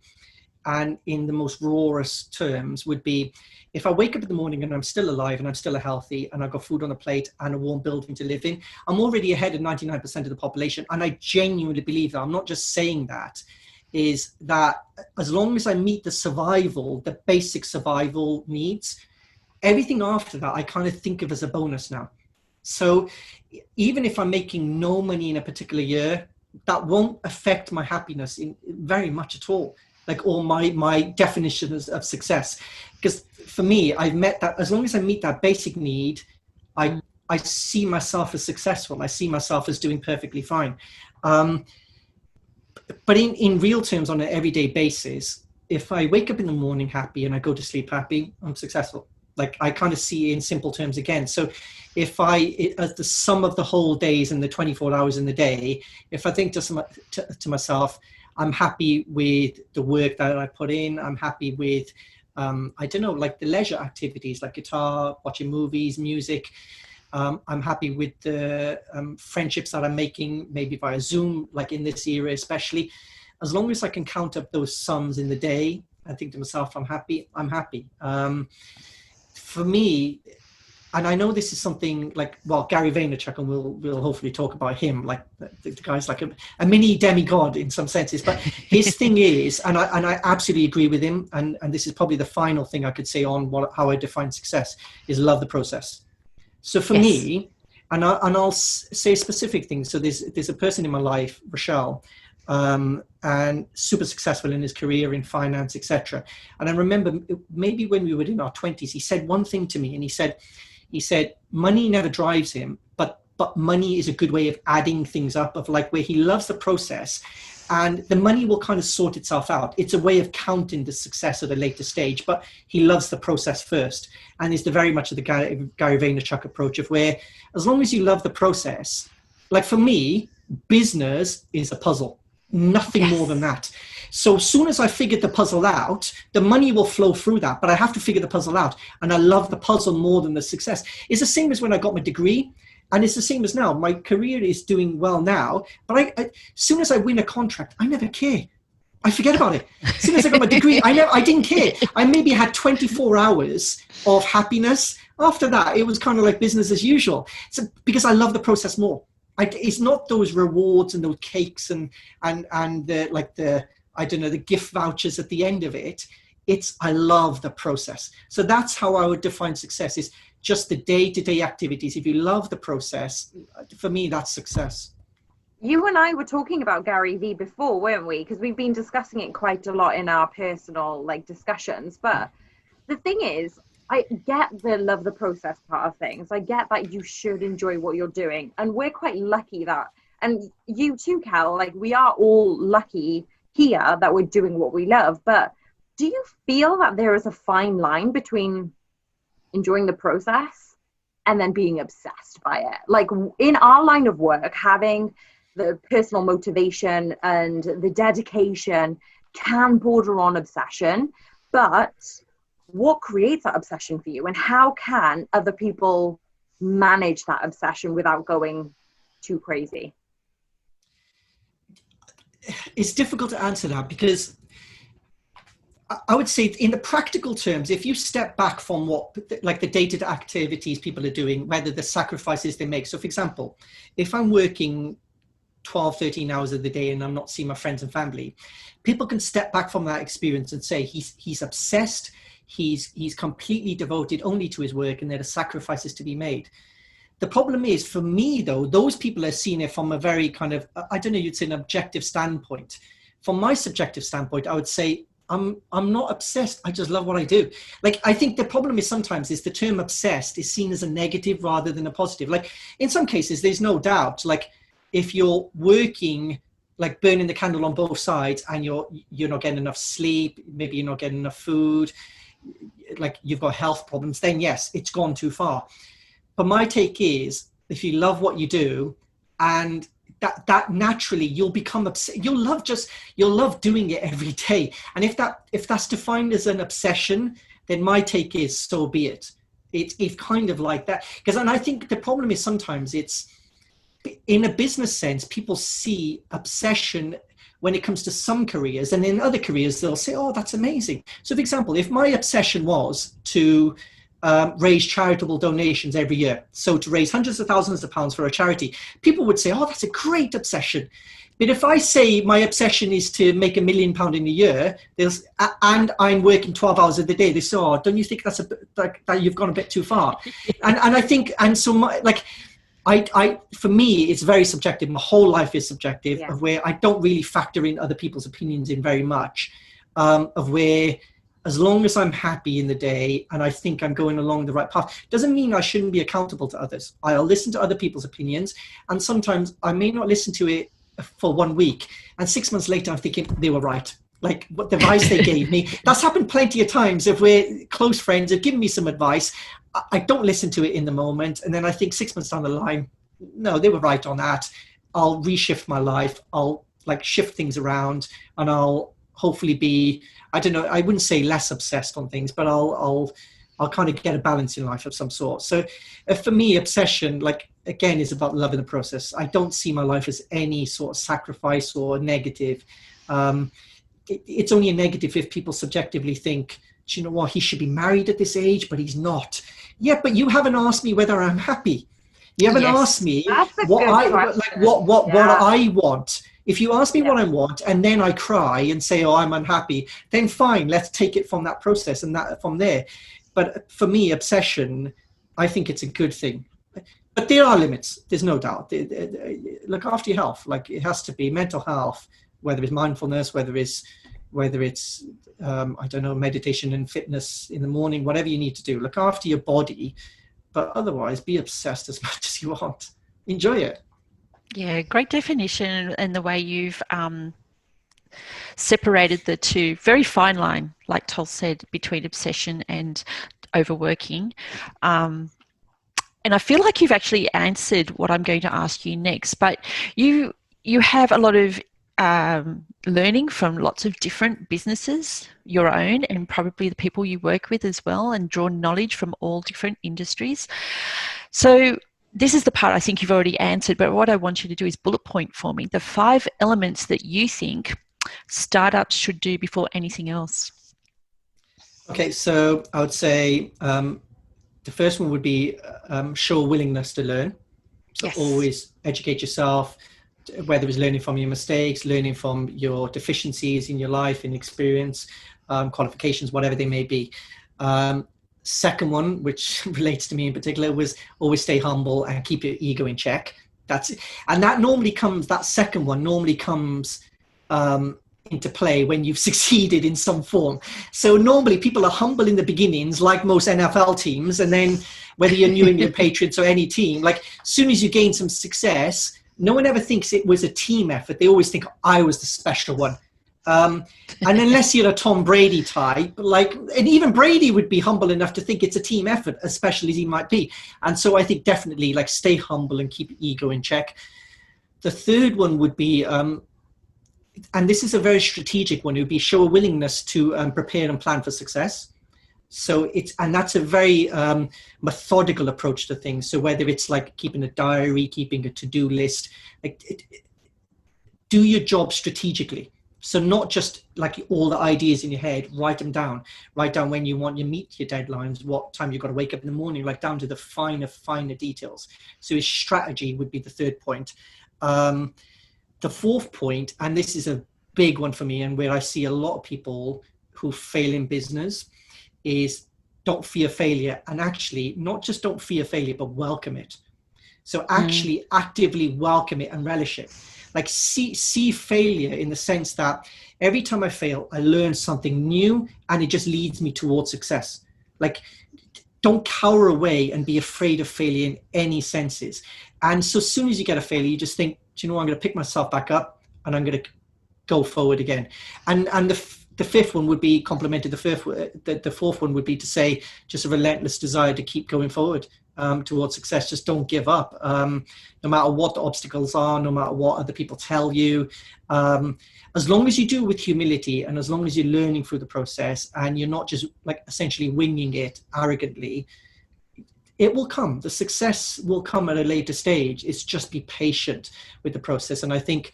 and in the most rawest terms, would be if I wake up in the morning and I'm still alive and I'm still healthy and I've got food on a plate and a warm building to live in, I'm already ahead of 99% of the population. And I genuinely believe that. I'm not just saying that. Is that as long as I meet the basic survival needs, everything after that, I kind of think of as a bonus now. So even if I'm making no money in a particular year, that won't affect my happiness in very much at all. Like, or my definition of success. Because for me, I've met that, as long as I meet that basic need, I see myself as successful. I see myself as doing perfectly fine. But in real terms, on an everyday basis, if I wake up in the morning happy and I go to sleep happy, I'm successful. Like, I kind of see it in simple terms again. So if as the sum of the whole days and the 24 hours in the day, if I think to myself, I'm happy with the work that I put in, I'm happy with, I don't know, like the leisure activities like guitar, watching movies, music. I'm happy with the friendships that I'm making, maybe via Zoom, like in this era especially. As long as I can count up those sums in the day, I think to myself, I'm happy, I'm happy. For me, and I know this is something like, well, Gary Vaynerchuk, and we'll hopefully talk about him, like the guy's like a mini demigod in some senses, but his thing is, and I absolutely agree with him, and this is probably the final thing I could say on how I define success, is love the process. So for me, and I'll say specific things. So there's a person in my life, Rochelle, and super successful in his career in finance, etc. And I remember maybe when we were in our 20s, he said one thing to me, and he said money never drives him, but money is a good way of adding things up, of like where he loves the process, and the money will kind of sort itself out. It's a way of counting the success at a later stage, but he loves the process first. And it's very much the Gary Vaynerchuk approach of where, as long as you love the process, like for me, business is a puzzle. Nothing more than that. So as soon as I figured the puzzle out, the money will flow through that, but I have to figure the puzzle out. And I love the puzzle more than the success. It's the same as when I got my degree. And it's the same as now. My career is doing well now, but as soon as I win a contract, I never care. I forget about it. As soon as I got my degree, I didn't care. I maybe had 24 hours of happiness. After that, it was kind of like business as usual. So because I love the process more. It's not those rewards and those cakes and the I don't know, the gift vouchers at the end of it. It's, I love the process. So that's how I would define success, is just the day-to-day activities. If you love the process, for me, that's success. You and I were talking about Gary Vee before, weren't we? Because we've been discussing it quite a lot in our personal discussions. But the thing is, I get the love the process part of things. I get that you should enjoy what you're doing. And we're quite lucky that, and you too, Cal, we are all lucky here that we're doing what we love. But do you feel that there is a fine line between enjoying the process and then being obsessed by it? Like in our line of work, having the personal motivation and the dedication can border on obsession, but what creates that obsession for you, and how can other people manage that obsession without going too crazy? It's difficult to answer that, because I would say in the practical terms, if you step back from what, like the day-to-day activities people are doing, whether the sacrifices they make. So for example, if I'm working 12, 13 hours of the day and I'm not seeing my friends and family, people can step back from that experience and say he's obsessed, he's completely devoted only to his work, and there are sacrifices to be made. The problem is, for me though, those people are seeing it from a very kind of, I don't know, you'd say an objective standpoint. From my subjective standpoint, I would say I'm not obsessed. I just love what I do. Like, I think the problem is sometimes is the term obsessed is seen as a negative rather than a positive. Like in some cases, there's no doubt, like if you're working, like burning the candle on both sides and you're not getting enough sleep, maybe you're not getting enough food, like you've got health problems, then yes, it's gone too far. But my take is, if you love what you do, and that naturally you'll become obsessed. You'll love doing it every day. And if that's defined as an obsession, then my take is, so be it. It's kind of like that. And I think the problem is sometimes it's, in a business sense, people see obsession when it comes to some careers, and in other careers they'll say, oh, that's amazing. So for example, if my obsession was to raise charitable donations every year, so to raise hundreds of thousands of pounds for a charity, people would say, oh, that's a great obsession. But if I say my obsession is to make £1 million in a year, and I'm working 12 hours a day, they say, oh, don't you think that's that you've gone a bit too far? and I think, and so for me, it's very subjective. My whole life is subjective, of where I don't really factor in other people's opinions in very much, of where, as long as I'm happy in the day and I think I'm going along the right path, doesn't mean I shouldn't be accountable to others. I'll listen to other people's opinions, and sometimes I may not listen to it for 1 week, and 6 months later I'm thinking they were right. Like what the advice they gave me, that's happened plenty of times. If we're close friends, have given me some advice, I don't listen to it in the moment, and then I think 6 months down the line, no, they were right on that. I'll reshift my life. I'll like shift things around, and I'll hopefully be, I don't know, I wouldn't say less obsessed on things, but I'll kind of get a balance in life of some sort. So for me, obsession, like, again, is about loving the process. I don't see my life as any sort of sacrifice or negative. It's only a negative if people subjectively think, do you know what, he should be married at this age, but he's not. Yeah, but you haven't asked me whether I'm happy. You haven't asked me what I want. If you ask me what I want and then I cry and say, oh, I'm unhappy, then fine, let's take it from that process and that from there. But for me, obsession, I think it's a good thing. But there are limits, there's no doubt. Look after your health. Like, it has to be mental health, whether it's mindfulness, whether it's I don't know, meditation and fitness in the morning, whatever you need to do. Look after your body, but otherwise be obsessed as much as you want. Enjoy it. Yeah, great definition, and the way you've separated the two. Very fine line, like Tol said, between obsession and overworking. And I feel like you've actually answered what I'm going to ask you next, but you have a lot of learning from lots of different businesses, your own, and probably the people you work with as well, and draw knowledge from all different industries. So this is the part I think you've already answered, but what I want you to do is bullet point for me the 5 elements that you think startups should do before anything else. Okay, so I would say the first one would be show willingness to learn. So always educate yourself, whether it's learning from your mistakes, learning from your deficiencies in your life, in experience, qualifications, whatever they may be. Second one, which relates to me in particular, was always stay humble and keep your ego in check. And that second one normally comes into play when you've succeeded in some form. So normally people are humble in the beginnings, like most NFL teams, and then whether you're New England Patriots or any team, like as soon as you gain some success, no one ever thinks it was a team effort. They always think, I was the special one. And unless you're a Tom Brady type, and even Brady would be humble enough to think it's a team effort, as special as he might be. And so I think definitely stay humble and keep ego in check. The third one would be, and this is a very strategic one, it would be show a willingness to prepare and plan for success. So that's a very methodical approach to things. So whether it's like keeping a diary, keeping a to-do list, do your job strategically. So not just like all the ideas in your head, write them down. Write down when you want you meet your deadlines, what time you've got to wake up in the morning, like down to the finer details. So his strategy would be the third point. The fourth point, and this is a big one for me, and where I see a lot of people who fail in business, is don't fear failure. And actually, not just don't fear failure, but welcome it. So actually actively welcome it and relish it. Like see failure in the sense that every time I fail, I learn something new, and it just leads me towards success. Like, don't cower away and be afraid of failure in any senses. And so as soon as you get a failure, you just think, do you know what, I'm going to pick myself back up and I'm going to go forward again. And the fifth one would be complemented. The fourth one would be to say just a relentless desire to keep going forward towards success. Just don't give up, no matter what the obstacles are, no matter what other people tell you. As long as you do it with humility, and as long as you're learning through the process, and you're not just like essentially winging it arrogantly, it will come. The success will come at a later stage. It's just be patient with the process. And I think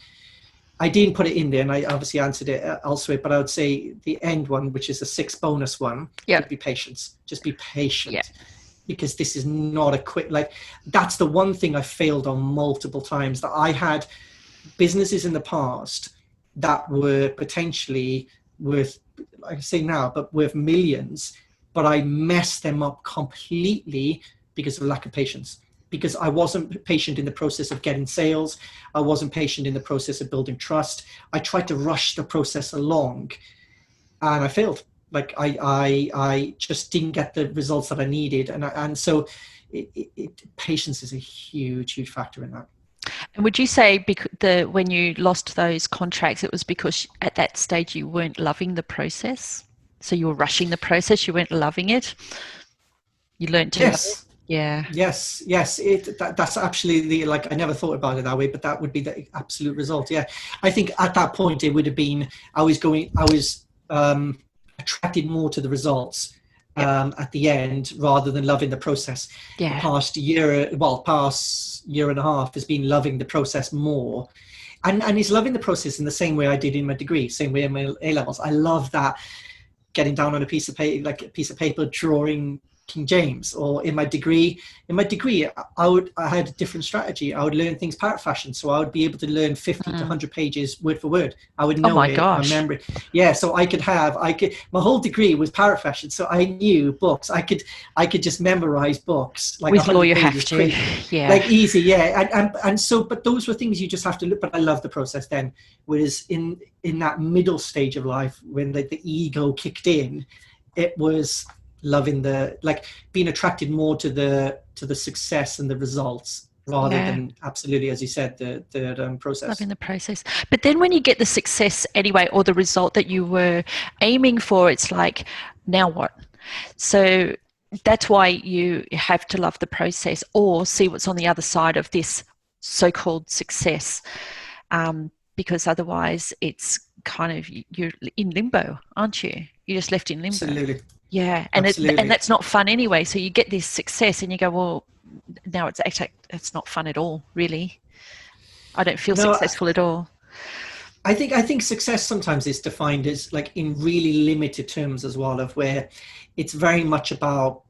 I didn't put it in there, and I obviously answered it elsewhere, but I would say the end one, which is the sixth bonus one, would be patience. Just be patient. Because this is not a quick, like, that's the one thing I failed on multiple times, that I had businesses in the past that were potentially worth, like I say now, but worth millions, but I messed them up completely because of lack of patience. Because I wasn't patient in the process of getting sales. I wasn't patient in the process of building trust. I tried to rush the process along, and I failed. Like I just didn't get the results that I needed. And so patience is a huge factor in that. And would you say when you lost those contracts, it was because at that stage you weren't loving the process? So you were rushing the process, you weren't loving it? You learned to love it? Yeah. Yes. That's actually like, I never thought about it that way, but that would be the absolute result. Yeah. I think at that point it would have been, I was attracted more to the results at the end rather than loving the process. The past year and a half has been loving the process more, and it's loving the process in the same way I did in my degree, same way in my A-levels. I love that, getting down on a piece of paper, drawing King James. Or in my degree, I had a different strategy. I would learn things parrot fashion, so I would be able to learn 50 to 100 pages word for word. I would know remember it. Yeah, so I could my whole degree was parrot fashion, so I knew books. I could just memorize books like with law. You have to, like easy, yeah. And so, but those were things you just have to look. But I love the process then. Whereas in that middle stage of life, when the ego kicked in, it was loving being attracted more to the success and the results rather than absolutely, as you said, the process. Loving the process. But then when you get the success anyway, or the result that you were aiming for, it's like, now what? So that's why you have to love the process, or see what's on the other side of this so-called success, because otherwise it's kind of, you're in limbo, aren't you? You're just left in limbo. Absolutely. Yeah, and that's not fun anyway. So you get this success and you go, well, now it's not fun at all, really. I don't feel successful at all. I think success sometimes is defined as like in really limited terms as well, of where it's very much about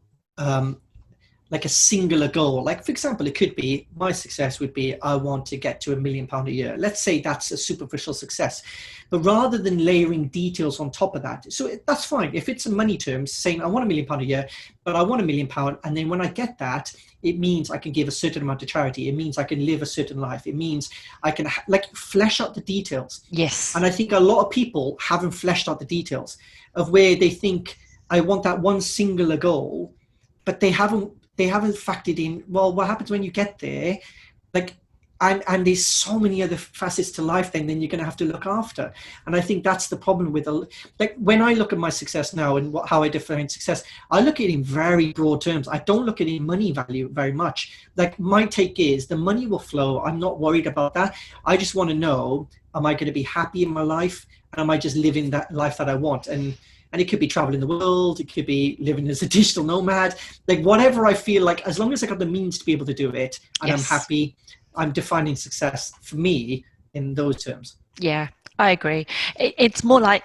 like a singular goal. Like, for example, it could be, my success would be, I want to get to £1 million a year. Let's say that's a superficial success. But rather than layering details on top of that, so that's fine. If it's in money terms, saying I want £1 million a year, but I want £1 million, and then when I get that, it means I can give a certain amount to charity. It means I can live a certain life. It means I can flesh out the details. Yes. And I think a lot of people haven't fleshed out the details of where they think, I want that one singular goal, but they haven't factored in, well, what happens when you get there? And there's so many other facets to life then you're going to have to look after. And I think that's the problem with, when I look at my success now and how I define success, I look at it in very broad terms. I don't look at it in money value very much. Like, my take is the money will flow. I'm not worried about that. I just want to know, am I going to be happy in my life? And am I just living that life that I want? And it could be traveling the world. It could be living as a digital nomad, like whatever I feel like, as long as I got the means to be able to do it and I'm happy, I'm defining success for me in those terms. Yeah. I agree. It's more like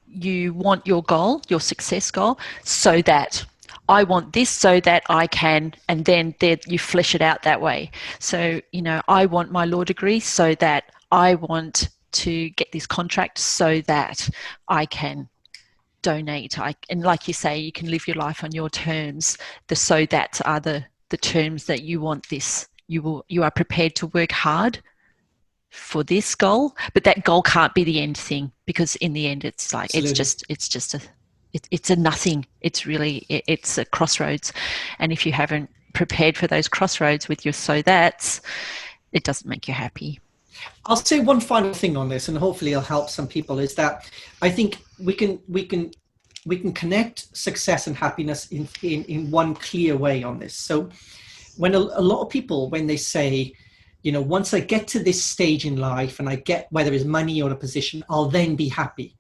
you want your goal, your success goal, so that I want this so that I can, and then you flesh it out that way. So, I want my law degree so that I want to get this contract so that I can donate. And like you say, you can live your life on your terms. The so that's are the terms that you want this. You are prepared to work hard for this goal, but that goal can't be the end thing, because in the end it's like it's a nothing. It's a crossroads, and if you haven't prepared for those crossroads with your so that's, it doesn't make you happy. I'll say one final thing on this, and hopefully it'll help some people, is that I think we can connect success and happiness in one clear way on this. So when a lot of people, when they say, once I get to this stage in life and I get, whether it's money or a position, I'll then be happy.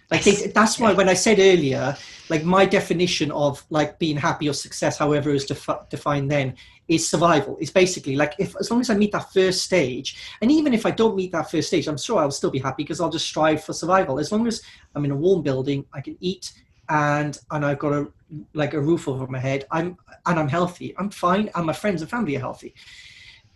Like that's why when I said earlier, like my definition of like being happy or success, however it was defined then, is survival. It's basically like, as long as I meet that first stage, and even if I don't meet that first stage, I'm sure I'll still be happy because I'll just strive for survival. As long as I'm in a warm building, I can eat, and I've got a roof over my head, I'm healthy, I'm fine, and my friends and family are healthy.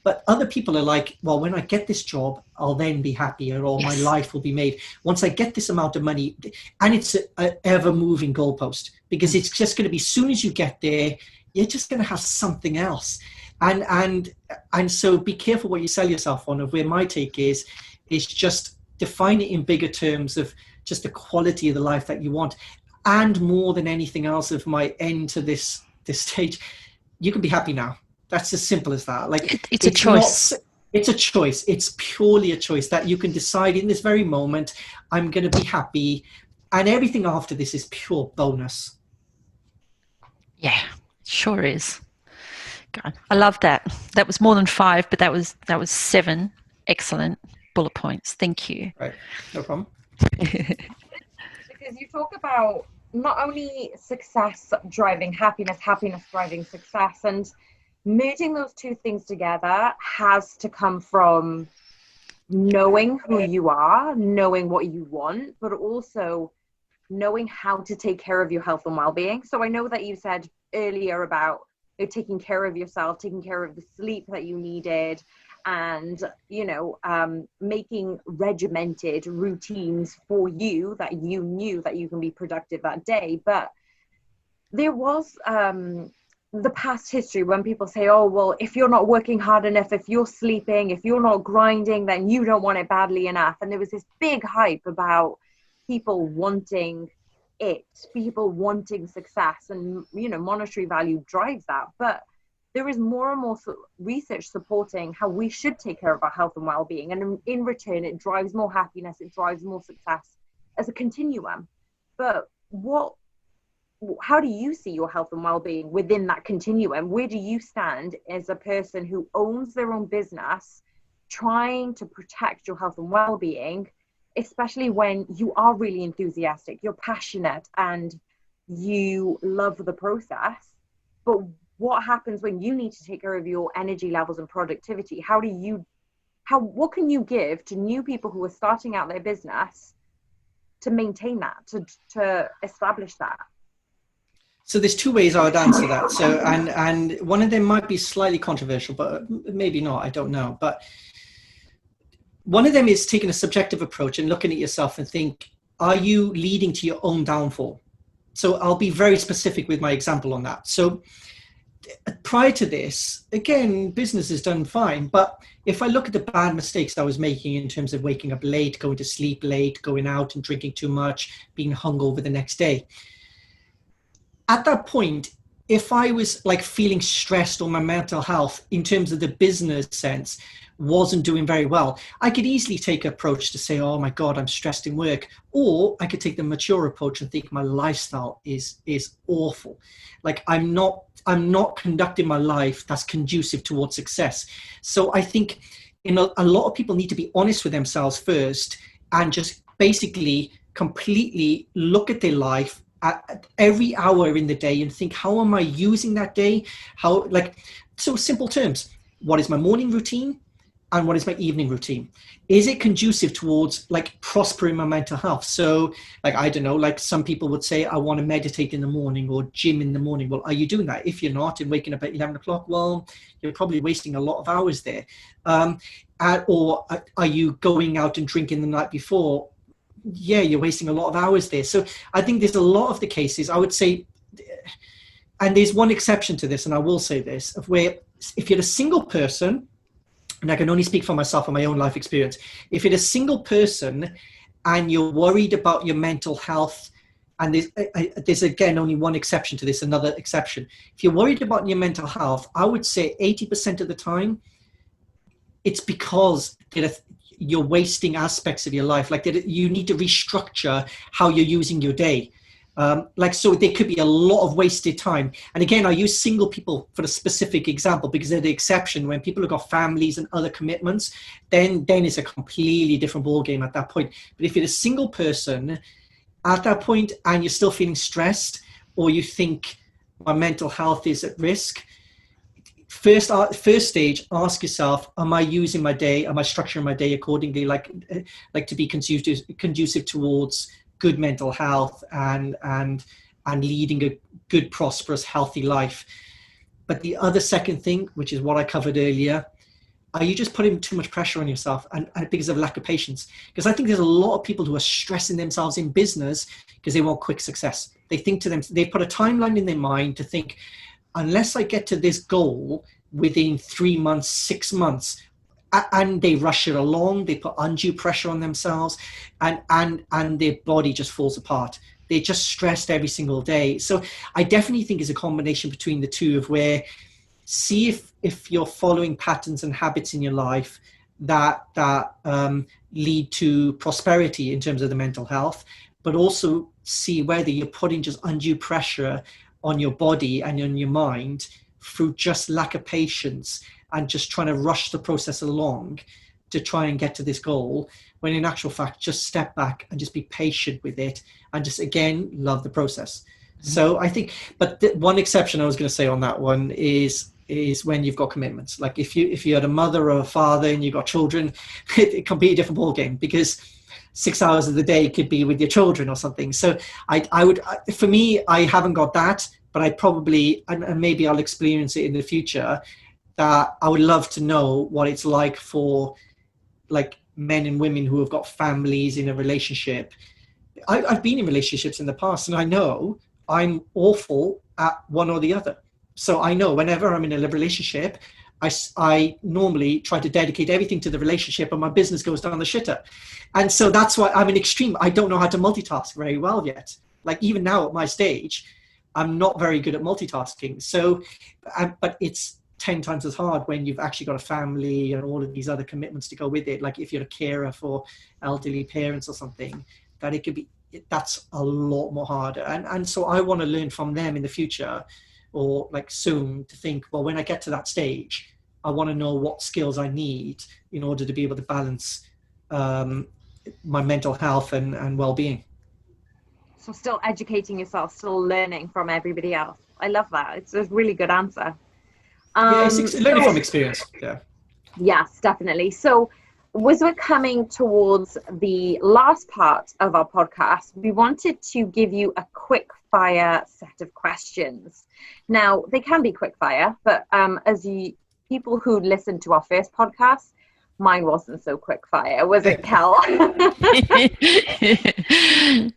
But other people are like, well, when I get this job, I'll then be happier, or my life will be made. Once I get this amount of money, and it's an ever-moving goalpost, because it's just going to be, as soon as you get there, you're just going to have something else. And so be careful what you sell yourself on. Of where my take is just define it in bigger terms of just the quality of the life that you want. And more than anything else, of my end to this stage, you can be happy now. That's as simple as that. Like it's a choice. It's a choice. It's purely a choice that you can decide in this very moment, I'm going to be happy, and everything after this is pure bonus. Yeah, sure is. God, I love that. That was more than 5, but that was 7 excellent bullet points. Thank you. Right, no problem. Because you talk about not only success driving happiness, happiness driving success, and merging those two things together has to come from knowing who you are, knowing what you want, but also knowing how to take care of your health and well-being. So I know that you said earlier about taking care of yourself, taking care of the sleep that you needed, and making regimented routines for you that you knew that you can be productive that day. But there was the past history when people say, oh, well, if you're not working hard enough, if you're sleeping, if you're not grinding, then you don't want it badly enough. And there was this big hype about people wanting it, people wanting success, and monetary value drives that. But there is more and more research supporting how we should take care of our health and well-being, and in return it drives more happiness, it drives more success as a continuum. But how do you see your health and well-being within that continuum? Where do you stand as a person who owns their own business, trying to protect your health and well-being, especially when you are really enthusiastic, you're passionate, and you love the process? But what happens when you need to take care of your energy levels and productivity? What can you give to new people who are starting out their business to maintain that, to establish that? So there's 2 ways I would answer that. So, and one of them might be slightly controversial, but maybe not, I don't know. But one of them is taking a subjective approach and looking at yourself and think, are you leading to your own downfall? So I'll be very specific with my example on that. So prior to this, again, business is done fine. But if I look at the bad mistakes I was making in terms of waking up late, going to sleep late, going out and drinking too much, being hungover the next day, at that point, if I was like feeling stressed, or my mental health in terms of the business sense wasn't doing very well, I could easily take an approach to say, oh my God, I'm stressed in work. Or I could take the mature approach and think my lifestyle is awful. Like I'm not conducting my life that's conducive towards success. So I think a lot of people need to be honest with themselves first, and just basically completely look at their life at every hour in the day and think, how am I using that day? So simple terms, what is my morning routine? and what is my evening routine? Is it conducive towards like prospering my mental health? So like, I don't know, like some people would say, I want to meditate in the morning or gym in the morning. Well, are you doing that? If you're not and waking up at 11 o'clock, well, you're probably wasting a lot of hours there. Or are you going out and drinking the night before? Yeah, you're wasting a lot of hours there. So I think there's a lot of the cases, I would say, and there's one exception to this, and I will say this, of where if you're a single person, and I can only speak for myself and my own life experience, if you're a single person and you're worried about your mental health, and there's again only one exception to this, another exception. If you're worried about your mental health, I would say 80% of the time, it's because you're wasting aspects of your life. Like you need to restructure how you're using your day. So there could be a lot of wasted time. And again, I use single people for a specific example because they're the exception. When people have got families and other commitments, then it's a completely different ballgame at that point. But if you're a single person at that point and you're still feeling stressed, or you think my mental health is at risk, first stage, ask yourself, am I using my day? Am I structuring my day accordingly, like to be conducive towards good mental health and leading a good, prosperous, healthy life? But the other second thing, which is what I covered earlier, are you just putting too much pressure on yourself and because of lack of patience? Because I think there's a lot of people who are stressing themselves in business because they want quick success. They think to them, they put a timeline in their mind to think, unless I get to this goal within 3 months, 6 months, and they rush it along, they put undue pressure on themselves, and their body just falls apart. They're just stressed every single day. So I definitely think it's a combination between the two, of where, see if you're following patterns and habits in your life that lead to prosperity in terms of the mental health, but also see whether you're putting just undue pressure on your body and on your mind through just lack of patience and just trying to rush the process along to try and get to this goal, when in actual fact, just step back and just be patient with it and just, again, love the process. Mm-hmm. So I think, but one exception I was going to say on that one is when you've got commitments. Like if you had a mother or a father and you've got children, it's a completely different ballgame, because 6 hours of the day could be with your children or something. So I would, for me, I haven't got that, but I probably, and maybe I'll experience it in the future, that I would love to know what it's like for like men and women who have got families in a relationship. I've been in relationships in the past, and I know I'm awful at one or the other. So I know whenever I'm in a relationship, I normally try to dedicate everything to the relationship, and my business goes down the shitter. And so that's why I'm an extreme. I don't know how to multitask very well yet. Like even now at my stage, I'm not very good at multitasking. So, but it's 10 times as hard when you've actually got a family and all of these other commitments to go with it. Like if you're a carer for elderly parents or something, that it could be, that's a lot more harder. And so I want to learn from them in the future, or like soon, to think, well, when I get to that stage, I want to know what skills I need in order to be able to balance my mental health and well-being. So still educating yourself, still learning from everybody else. I love that. It's a really good answer. Yeah, it's learning from experience. Yeah. Yes, definitely. So as we're coming towards the last part of our podcast, we wanted to give you a quick fire set of questions. Now, they can be quick fire, but people who listened to our first podcast, mine wasn't so quick fire, was it, Kel?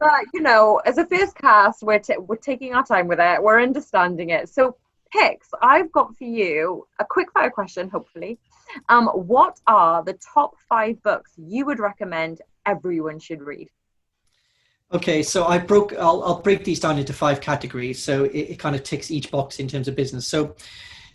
But, you know, as a first cast, we're taking our time with it. We're understanding it. So, Pix, I've got for you a quick fire question, hopefully. What are the top 5 books you would recommend everyone should read? Okay, so I'll break these down into 5 categories. So it kind of ticks each box in terms of business.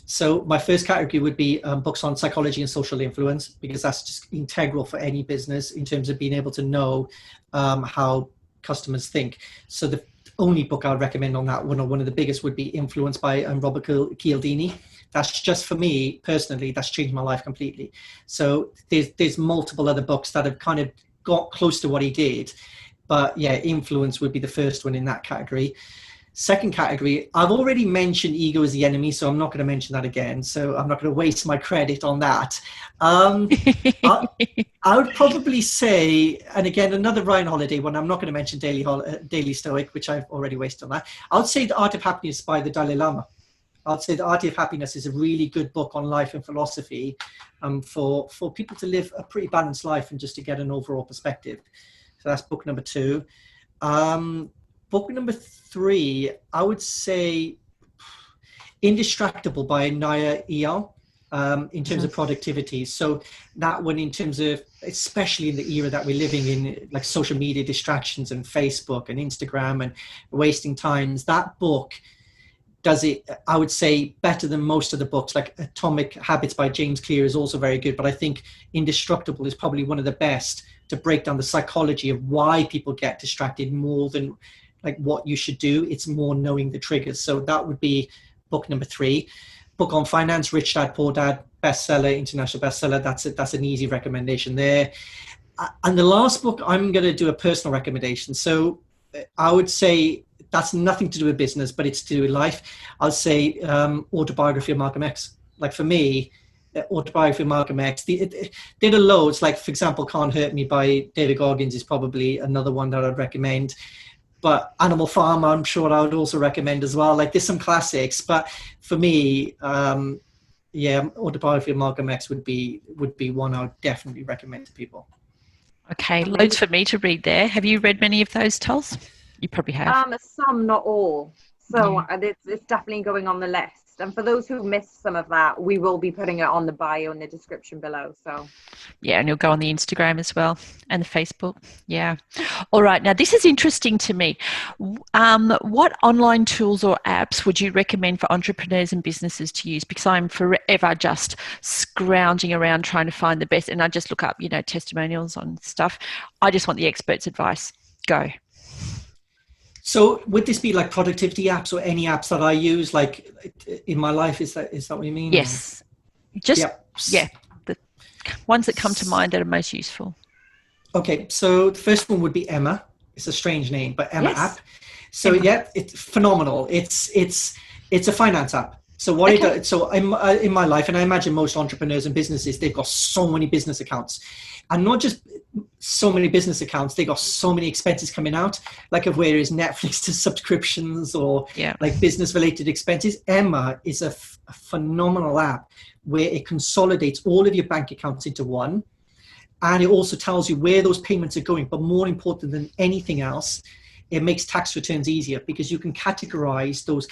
So my first category would be books on psychology and social influence, because that's just integral for any business in terms of being able to know how customers think. So the only book I would recommend on that one, or one of the biggest, would be Influence by Robert Cialdini. That's just, for me personally, that's changed my life completely. So there's multiple other books that have kind of got close to what he did. But yeah, Influence would be the first one in that category. Second category, I've already mentioned ego is the enemy, so I'm not going to mention that again. So I'm not going to waste my credit on that. I would probably say, and again, another Ryan Holiday one, I'm not going to mention Daily Stoic, which I've already wasted on that. I would say The Art of Happiness by the Dalai Lama. I'd say The Art of Happiness is a really good book on life and philosophy for people to live a pretty balanced life and just to get an overall perspective. So that's book number 2. Book number 3, I would say Indistractable by Nir Eyal, in terms of productivity. So that one, in terms of, especially in the era that we're living in, like social media distractions and Facebook and Instagram and wasting times, that book does it, I would say, better than most of the books. Like Atomic Habits by James Clear is also very good, but I think Indestructible is probably one of the best to break down the psychology of why people get distracted more than like what you should do. It's more knowing the triggers. So that would be book number 3. Book on finance, Rich Dad Poor Dad, bestseller, international bestseller. That's an easy recommendation there. And the last book, I'm going to do a personal recommendation. So I would say that's nothing to do with business, but it's to do with life. I'll say Autobiography of Malcolm X. Like for me, Autobiography of Malcolm X, there are loads. Like, for example, Can't Hurt Me by David Goggins is probably another one that I'd recommend. But Animal Farm, I'm sure I would also recommend as well. Like, there's some classics, but for me, Autobiography of Malcolm X would be one I would definitely recommend to people. Okay, loads for me to read there. Have you read many of those, Tols? You probably have. Some, not all. So it's definitely going on the list. And for those who missed some of that, we will be putting it on the bio in the description below. So yeah, and you'll go on the Instagram as well and the Facebook. Yeah. All right. Now, this is interesting to me. What online tools or apps would you recommend for entrepreneurs and businesses to use? Because I'm forever just scrounging around trying to find the best, and I just look up, testimonials on stuff. I just want the expert's advice. Go. So would this be like productivity apps or any apps that I use like in my life? Is that what you mean? Yes. The ones that come to mind that are most useful. Okay, so the first one would be Emma. It's a strange name, but Emma app. So Emma. It's phenomenal. It's a finance app. So what it does, so in my life, and I imagine most entrepreneurs and businesses, they've got so many business accounts, and not just so many business accounts, they got so many expenses coming out, like of where is Netflix to subscriptions or like business related expenses. Emma is a phenomenal app where it consolidates all of your bank accounts into one, and it also tells you where those payments are going. But more important than anything else, it makes tax returns easier because you can categorize those.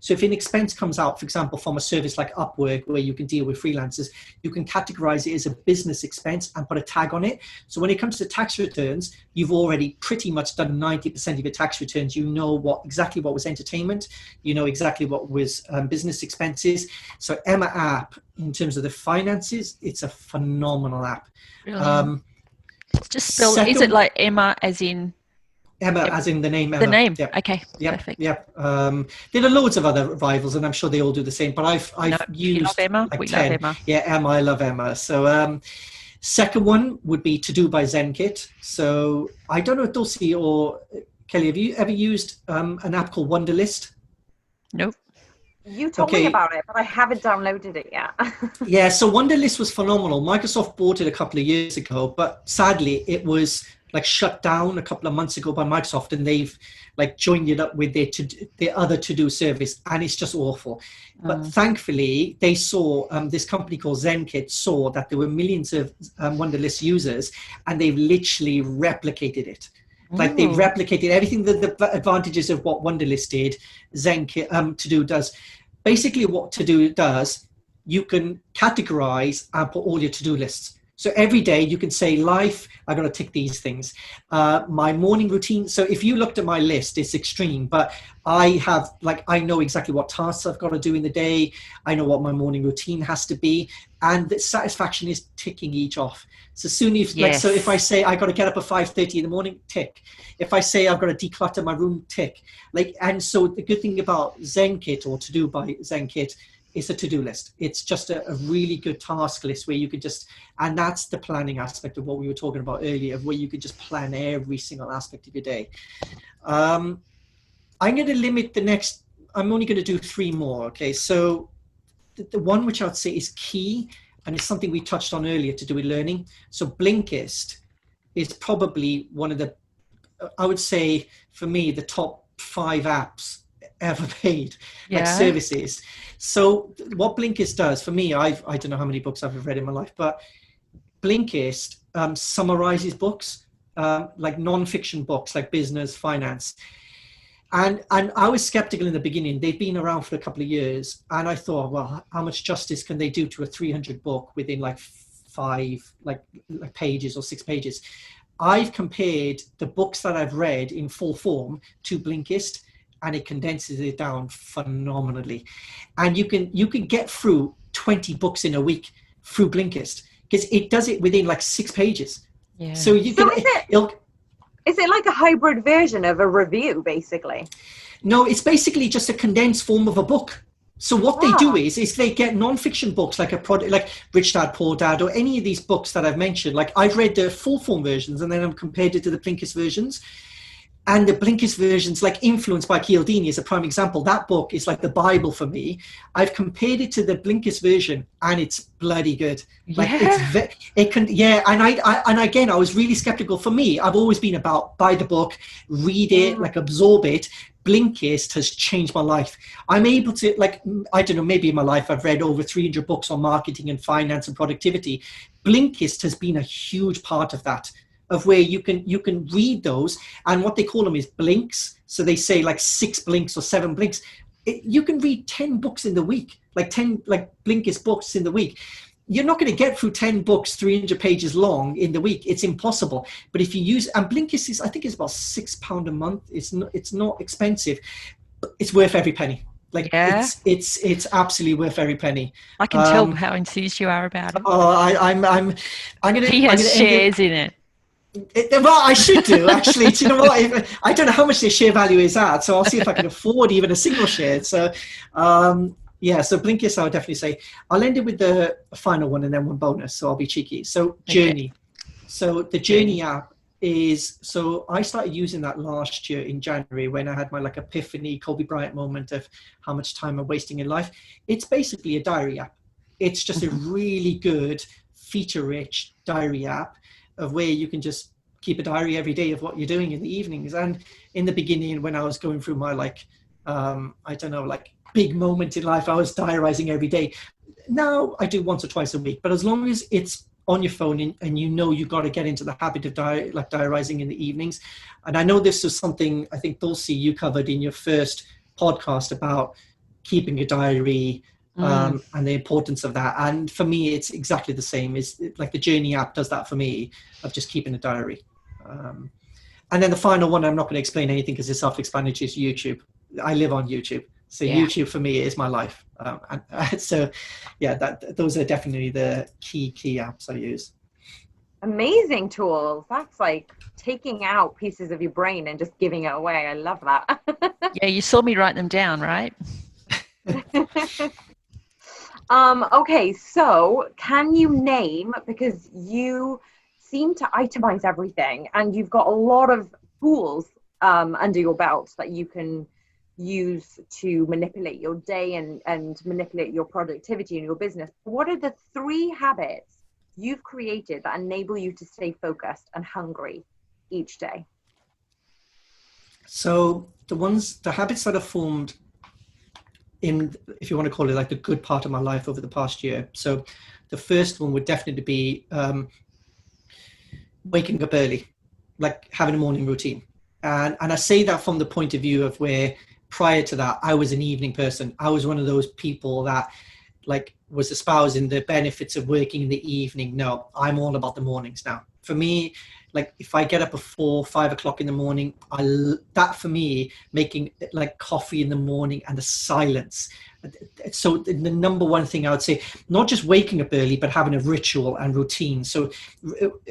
So if an expense comes out, for example, from a service like Upwork, where you can deal with freelancers, you can categorize it as a business expense and put a tag on it. So when it comes to tax returns, you've already pretty much done 90% of your tax returns. You know exactly what was entertainment. You know exactly what was business expenses. So Emma app, in terms of the finances, it's a phenomenal app. Really? Just spell, is it like Emma as in? Emma, as in the name Emma. The name. Yep. Okay. Yep. Perfect. Yep. There are loads of other rivals, and I'm sure they all do the same. But I've used. You love Emma. Like we 10. love Emma. Yeah, Emma. I love Emma. So, second one would be To Do by ZenKit. So I don't know if Dulcie or Kelly, have you ever used an app called Wunderlist? Nope. You told me about it, but I haven't downloaded it yet. Yeah. So Wunderlist was phenomenal. Microsoft bought it a couple of years ago, but sadly, it was like shut down a couple of months ago by Microsoft, and they've like joined it up with their other to-do service, and it's just awful. But thankfully they saw this company called ZenKit saw that there were millions of Wunderlist users, and they've literally replicated it. Like they've replicated everything, the advantages of what Wunderlist did, ZenKit To Do does. Basically what To Do does, you can categorize and put all your to-do lists. So every day you can say, life, I got to tick these things. My morning routine. So if you looked at my list, it's extreme, but I know exactly what tasks I've got to do in the day. I know what my morning routine has to be. And the satisfaction is ticking each off. So soon so if I say I got to get up at 5:30 in the morning, tick. If I say I've got to declutter my room, tick. And so the good thing about ZenKit, or To Do by ZenKit, it's a to-do list. It's just a really good task list where you could and that's the planning aspect of what we were talking about earlier, of where you could just plan every single aspect of your day. I'm going to limit I'm only going to do 3 more. Okay. So the one which I would say is key, and it's something we touched on earlier to do with learning. So Blinkist is probably one of the, I would say for me, the top 5 apps ever made, like services. So what Blinkist does for me, I don't know how many books I've read in my life, but Blinkist summarizes books, like non-fiction books, like business, finance. And I was skeptical in the beginning. They'd been around for a couple of years, and I thought, well, how much justice can they do to a 300 book within like 5 like pages or 6 pages? I've compared the books that I've read in full form to Blinkist, and it condenses it down phenomenally. And you can get through 20 books in a week through Blinkist, because it does it within like 6 pages. Yeah. So you can. Is it like a hybrid version of a review, basically? No, it's basically just a condensed form of a book. So what they do is they get non-fiction books like a product, like Rich Dad, Poor Dad, or any of these books that I've mentioned. Like I've read the full form versions, and then I've compared it to the Blinkist versions. And the Blinkist versions, like Influenced by Cialdini is a prime example. That book is like the Bible for me. I've compared it to the Blinkist version, and it's bloody good. Like and again, I was really skeptical. For me, I've always been about buy the book, read it, like absorb it. Blinkist has changed my life. I'm able to, like, I don't know, maybe in my life I've read over 300 books on marketing and finance and productivity. Blinkist has been a huge part of that, of where you can read those, and what they call them is blinks. So they say like 6 blinks or 7 blinks. You can read 10 books in the week, like 10 like Blinkist books in the week. You're not going to get through 10 books 300 pages long in the week. It's impossible. But if you use, and Blinkist is, I think it's about £6 a month. It's not expensive. It's worth every penny. Like it's absolutely worth every penny. I can tell how enthused you are about it. Oh, I'm gonna. He has shares in it. Well, I should do, actually. Do you know what? I don't know how much their share value is at, so I'll see if I can afford even a single share. So, so Blinkist, I would definitely say. I'll end it with the final one and then one bonus, so I'll be cheeky. So, Journey. So, the Journey app is, so I started using that last year in January when I had my like epiphany, Kobe Bryant moment of how much time I'm wasting in life. It's basically a diary app. It's just a really good, feature-rich diary app, of where you can just keep a diary every day of what you're doing in the evenings. And in the beginning, when I was going through my big moment in life, I was diarizing every day. Now I do once or twice a week, but as long as it's on your phone and you've got to get into the habit of diarizing in the evenings. And I know this was something I think, Dulcie, you covered in your first podcast about keeping a diary, and the importance of that. And for me, it's exactly the same. Is like the Journey app does that for me, of just keeping a diary. And then the final one, I'm not going to explain anything because it's self-explanatory, is YouTube. I live on YouTube. So YouTube for me is my life. Those are definitely the key apps I use. Amazing tools. That's like taking out pieces of your brain and just giving it away. I love that. Yeah, you saw me write them down, right? Okay, so can you name, because you seem to itemize everything and you've got a lot of tools under your belt that you can use to manipulate your day and manipulate your productivity in your business. What are the 3 habits you've created that enable you to stay focused and hungry each day? So the habits that are formed in, if you want to call it like the good part of my life over the past year. So the first one would definitely be waking up early, like having a morning routine. And I say that from the point of view of where prior to that, I was an evening person. I was one of those people that like was espousing the benefits of working in the evening. No, I'm all about the mornings now. For me, like if I get up at 4, 5 o'clock in the morning, that for me, making like coffee in the morning and the silence. So the number one thing I would say, not just waking up early, but having a ritual and routine. So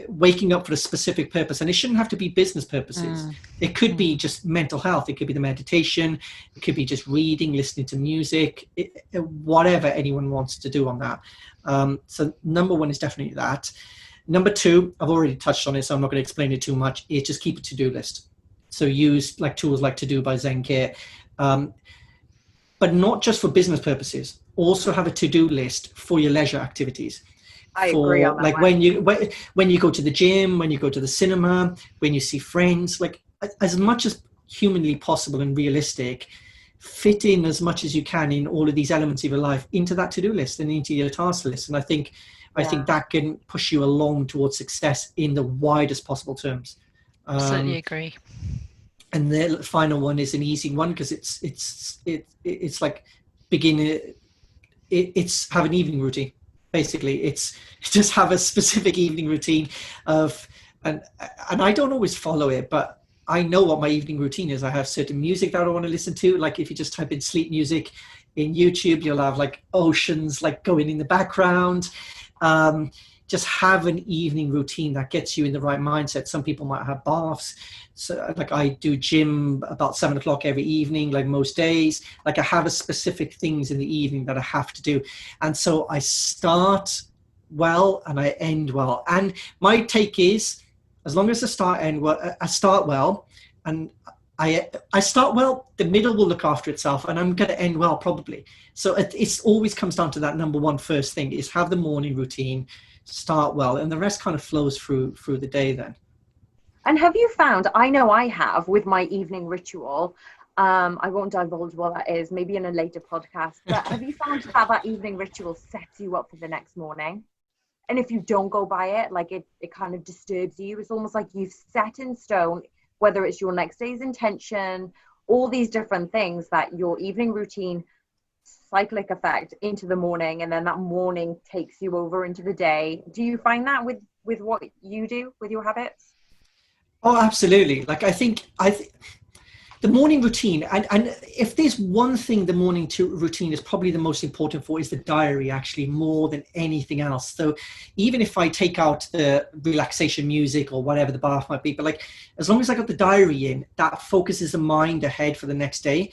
waking up for a specific purpose, and it shouldn't have to be business purposes. It could be just mental health. It could be the meditation. It could be just reading, listening to music, whatever anyone wants to do on that. So number one is definitely that. Number 2, I've already touched on it, so I'm not going to explain it too much. Is just keep a to-do list. So use like tools like To Do by Zencair, but not just for business purposes. Also have a to-do list for your leisure activities. I agree on that like one. when you go to the gym, when you go to the cinema, when you see friends, like as much as humanly possible and realistic, fit in as much as you can in all of these elements of your life into that to-do list and into your task list. And I think that can push you along towards success in the widest possible terms. Absolutely agree. And the final one is an easy one because it's like it's have an evening routine. Basically, it's just have a specific evening routine of, and I don't always follow it, but I know what my evening routine is. I have certain music that I want to listen to. Like if you just type in sleep music in YouTube, you'll have like oceans like going in the background. Just have an evening routine that gets you in the right mindset. Some people might have baths. So like I do gym about 7 o'clock every evening, like most days. Like I have a specific things in the evening that I have to do. And so I start well and I end well. And my take is, as long as I start well, and I start well, the middle will look after itself, and I'm going to end well probably. So it always comes down to that number one first thing is have the morning routine, start well, and the rest kind of flows through the day then. And have you found, I know I have with my evening ritual, I won't divulge what that is, maybe in a later podcast, but have you found that evening ritual sets you up for the next morning? And if you don't go by it, like it kind of disturbs you. It's almost like you've set in stone, whether it's your next day's intention, all these different things, that your evening routine, cyclic effect into the morning, and then that morning takes you over into the day. Do you find that with what you do with your habits? Oh, absolutely. Like I think the morning routine, and if there's one thing the morning routine is probably the most important for, is the diary, actually, more than anything else. So even if I take out the relaxation music or whatever the bath might be, but like as long as I got the diary in, that focuses the mind ahead for the next day.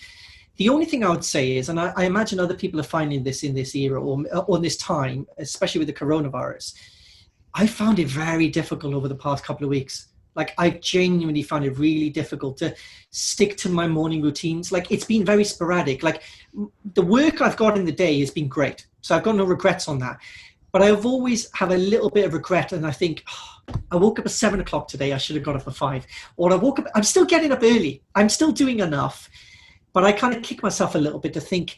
The only thing I would say is, and I imagine other people are finding this in this era or this time, especially with the coronavirus, I found it very difficult over the past couple of weeks. Like I genuinely found it really difficult to stick to my morning routines. Like it's been very sporadic. Like the work I've got in the day has been great. So I've got no regrets on that. But I've always have a little bit of regret. And I think, I woke up at 7 o'clock today. I should have got up at 5. Or I woke up, I'm still getting up early. I'm still doing enough. But I kind of kick myself a little bit to think,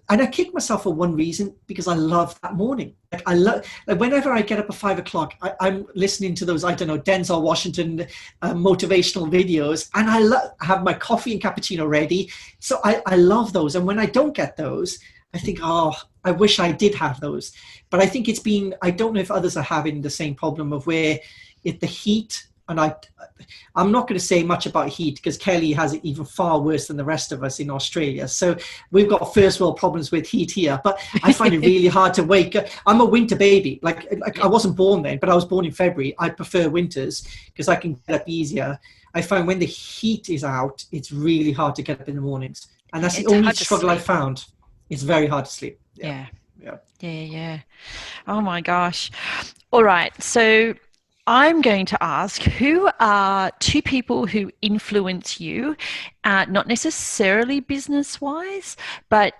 and I kick myself for one reason, because I love that morning. Like I love, like whenever I get up at 5 o'clock, I'm listening to those, I don't know, Denzel Washington motivational videos, and I have my coffee and cappuccino ready. So I love those. And when I don't get those, I think, oh, I wish I did have those. But I think it's been, I don't know if others are having the same problem of where the heat, and I'm not going to say much about heat because Kelly has it even far worse than the rest of us in Australia. So we've got first world problems with heat here, but I find it really hard to wake up. I'm a winter baby. Like I wasn't born then, but I was born in February. I prefer winters because I can get up easier. I find when the heat is out, it's really hard to get up in the mornings. And that's the only struggle I found. It's very hard to sleep. Yeah. Oh my gosh. All right. So I'm going to ask, who are 2 people who influence you, not necessarily business-wise, but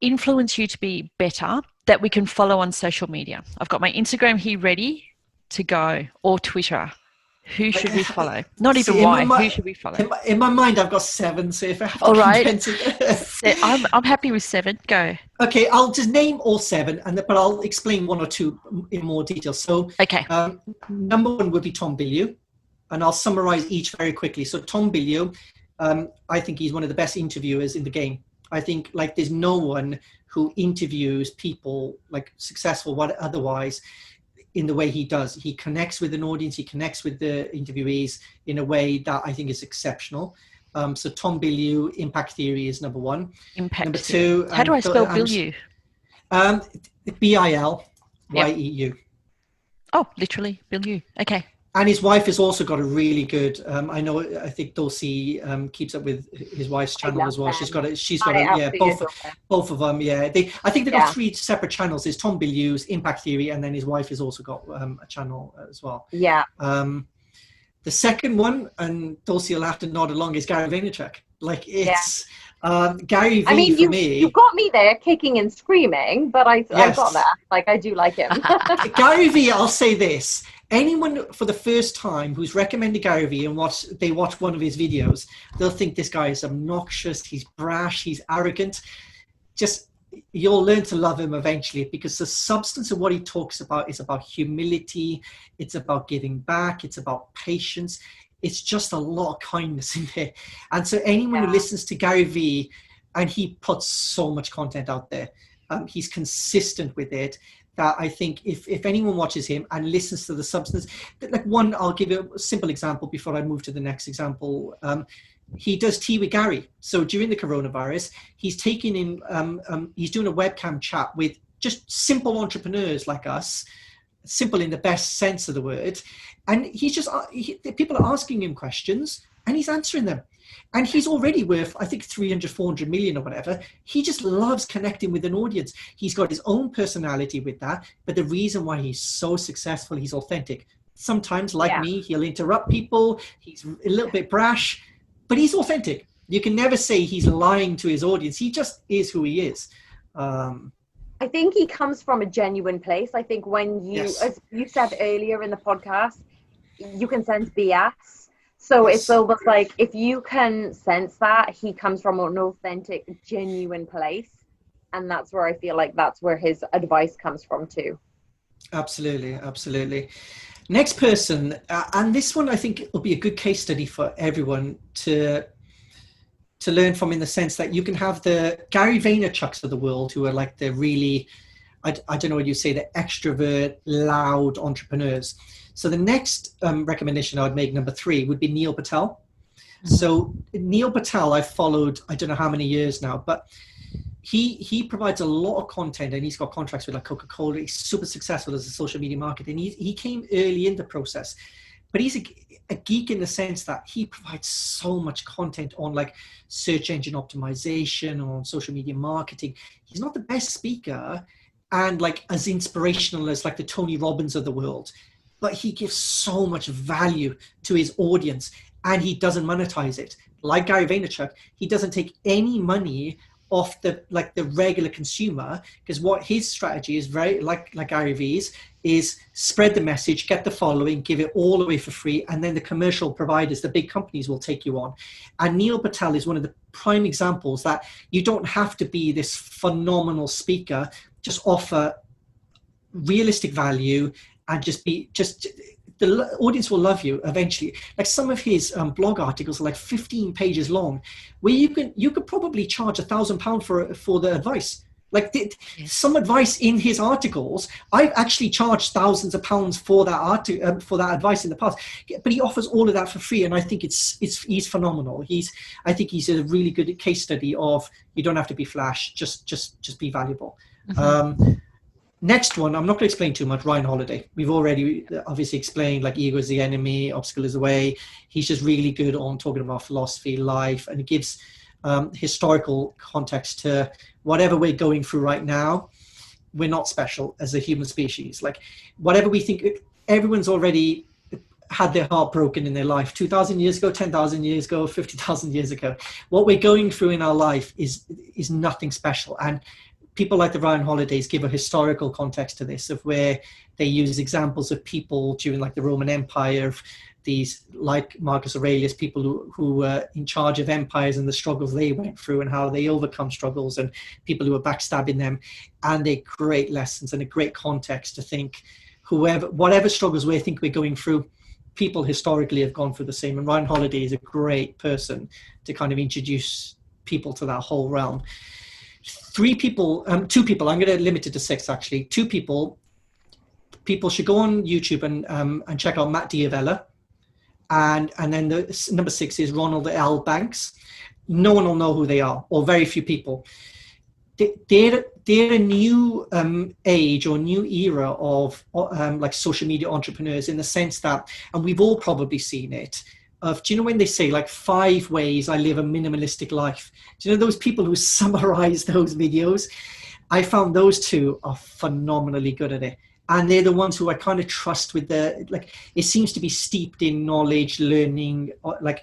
influence you to be better, that we can follow on social media? I've got my Instagram here ready to go, or Twitter. Who should we follow? Not even why. Who should we follow? In my mind, I've got 7. So if I have to condense it, I'm happy with 7. Go. Okay, I'll just name all 7, but I'll explain 1 or 2 in more detail. So, okay. Number 1 would be Tom Bilyeu, and I'll summarize each very quickly. So, Tom Bilyeu, I think he's one of the best interviewers in the game. I think like there's no one who interviews people like successful, otherwise, in the way he does. He connects with an audience, he connects with the interviewees in a way that I think is exceptional. So Tom Bilyeu, Impact Theory is number 1. Number 2. How do I spell Bilyeu? Bilyeu. Yep. Oh, literally Bilyeu. Okay. And his wife has also got a really good. I think Dulcie keeps up with his wife's channel as well. Them. She's got both of them. Yeah, I think they've got 3 separate channels. There's Tom Bilyeu's Impact Theory, and then his wife has also got a channel as well. Yeah. The second one, and Dulcie will have to nod along, is Gary Vaynerchuk. Like it's Gary V I mean, for you got me there kicking and screaming, but I got there. Like, I do like him. Gary V, I'll say this. Anyone for the first time who's recommended Gary V and they watch one of his videos, they'll think this guy is obnoxious, he's brash, he's arrogant. Just, you'll learn to love him eventually, because the substance of what he talks about is about humility, it's about giving back, it's about patience. It's just a lot of kindness in there. And so anyone who listens to Gary V, and he puts so much content out there, he's consistent with it, that I think if anyone watches him and listens to the substance, like one, I'll give you a simple example before I move to the next example. He does Tea with Gary. So during the coronavirus, he's taking in, he's doing a webcam chat with just simple entrepreneurs like us, simple in the best sense of the word. And he's just, people are asking him questions and he's answering them. And he's already worth, I think, 300, 400 million or whatever. He just loves connecting with an audience. He's got his own personality with that. But the reason why he's so successful, he's authentic. Sometimes, like me, he'll interrupt people. He's a little bit brash, but he's authentic. You can never say he's lying to his audience. He just is who he is. I think he comes from a genuine place. I think when you, as you said earlier in the podcast, you can sense BS. So it's almost like, if you can sense that, he comes from an authentic, genuine place. And that's where I feel like that's where his advice comes from too. Absolutely, absolutely. Next person, and this one I think will be a good case study for everyone to learn from, in the sense that you can have the Gary Vaynerchuks of the world, who are like the really, I don't know what you say, the extrovert, loud entrepreneurs. So the next recommendation I would make, number 3, would be Nir Patel. So Nir Patel, I've followed, I don't know how many years now, but he provides a lot of content, and he's got contracts with like Coca-Cola. He's super successful as a social media marketer. And he came early in the process, but he's a geek in the sense that he provides so much content on like search engine optimization, on social media marketing. He's not the best speaker and like as inspirational as like the Tony Robbins of the world, but he gives so much value to his audience, and he doesn't monetize it. Like Gary Vaynerchuk, he doesn't take any money off the regular consumer, because what his strategy is, very like Gary V's, is spread the message, get the following, give it all away for free, and then the commercial providers, the big companies, will take you on. And Nir Patel is one of the prime examples that you don't have to be this phenomenal speaker, just offer realistic value, and the audience will love you eventually. Like some of his blog articles are like 15 pages long, where you could probably charge £1,000 for the advice. Like some advice in his articles, I've actually charged thousands of pounds for that for that advice in the past. But he offers all of that for free, and I think he's phenomenal. I think he's a really good case study of, you don't have to be flash, just be valuable. Next one, I'm not going to explain too much, Ryan Holiday. We've already obviously explained, like, ego is the enemy, obstacle is the way. He's just really good on talking about philosophy, life, and it gives historical context to whatever we're going through right now. We're not special as a human species. Like, whatever we think, everyone's already had their heart broken in their life 2,000 years ago, 10,000 years ago, 50,000 years ago. What we're going through in our life is nothing special. And people like the Ryan Holidays give a historical context to this, of where they use examples of people during like the Roman Empire, of these, like Marcus Aurelius, people who were in charge of empires and the struggles they went through and how they overcome struggles, and people who were backstabbing them. And they're great lessons and a great context to think, whatever struggles we think we're going through, people historically have gone through the same. And Ryan Holiday is a great person to kind of introduce people to that whole realm. 2 people, I'm going to limit it to 6 actually. 2 people should go on YouTube and check out Matt Diavella. And then the number 6 is Ronald L. Banks. No one will know who they are, or very few people. They're a new age or new era of like social media entrepreneurs, in the sense that, and we've all probably seen it, do you know when they say like 5 ways I live a minimalistic life? Do you know those people who summarize those videos? I found those 2 are phenomenally good at it. And they're the ones who I kind of trust with it seems to be steeped in knowledge, learning, like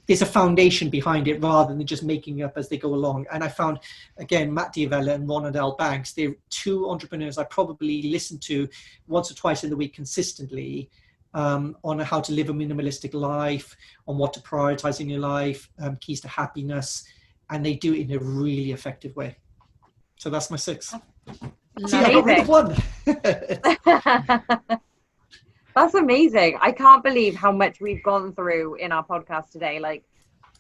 there's a foundation behind it rather than just making it up as they go along. And I found, again, Matt Diavella and Ronald L. Banks, they're two entrepreneurs I probably listen to once or twice in the week consistently, on how to live a minimalistic life, on what to prioritize in your life, keys to happiness. And they do it in a really effective way. So that's my 6. So yeah, I got rid of 1. That's amazing. I can't believe how much we've gone through in our podcast today. Like,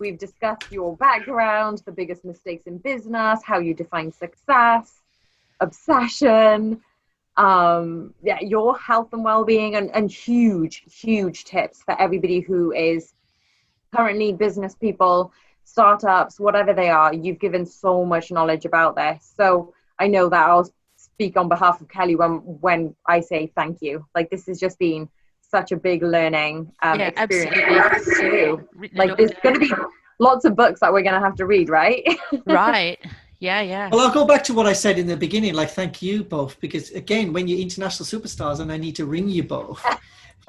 we've discussed your background, the biggest mistakes in business, how you define success, obsession, your health and well-being, and huge tips for everybody who is currently business people, startups, whatever they are. You've given so much knowledge about this. So I know that I'll speak on behalf of Kelly when I say thank you. Like, this has just been such a big learning experience too. Like, there's going to be lots of books that we're going to have to read, right? Right. Yeah. Well, I'll go back to what I said in the beginning, like, thank you both, because again, when you're international superstars and I need to ring you both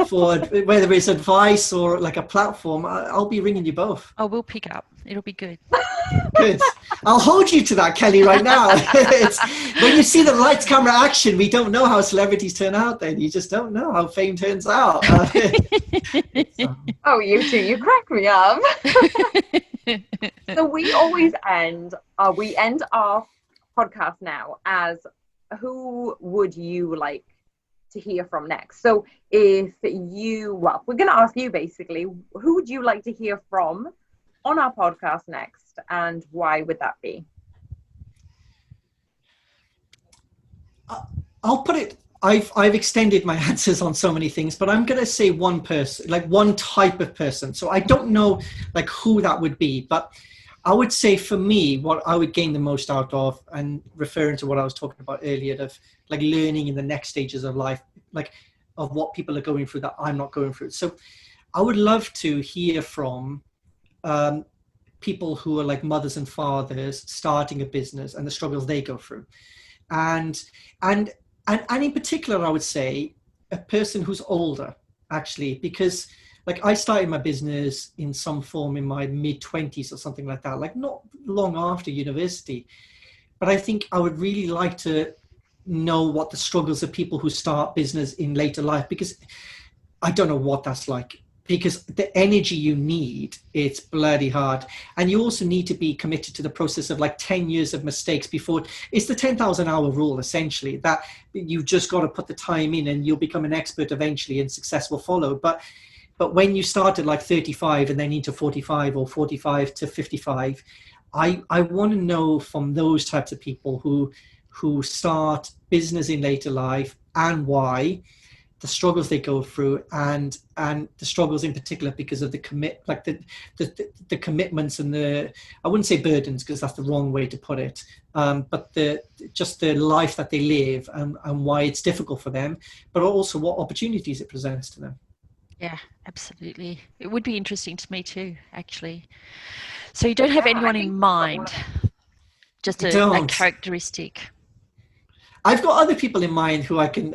for whether it's advice or like a platform, I'll be ringing you both. Oh, we'll pick up. It'll be good. Good. I'll hold you to that, Kelly, right now. It's, when you see the lights, camera, action, we don't know how celebrities turn out then. You just don't know how fame turns out. Oh, you two, you crack me up. So we always end our podcast now as, who would you like to hear from next? So we're going to ask you basically, who would you like to hear from on our podcast next, and why would that be? I'll put it, I've extended my answers on so many things, but I'm going to say one person, like one type of person. So I don't know like who that would be, but I would say for me, what I would gain the most out of, and referring to what I was talking about earlier, of like learning in the next stages of life, like of what people are going through that I'm not going through. So I would love to hear from people who are like mothers and fathers starting a business and the struggles they go through. And in particular, I would say a person who's older, actually, because like I started my business in some form in my mid-20s or something like that, like not long after university. But I think I would really like to know what the struggles of people who start business in later life, because I don't know what that's like. Because the energy you need, it's bloody hard. And you also need to be committed to the process of like 10 years of mistakes before. It's the 10,000 hour rule, essentially, that you've just got to put the time in and you'll become an expert eventually and success will follow. But when you start at like 35 and then into 45 or 45 to 55, I want to know from those types of people who start business in later life and why, the struggles they go through, and the struggles in particular because of the commitments and the, I wouldn't say burdens because that's the wrong way to put it, but just the life that they live and why it's difficult for them, but also what opportunities it presents to them. Yeah, absolutely. It would be interesting to me too, actually. So you don't have anyone in mind, just a characteristic. I've got other people in mind who I can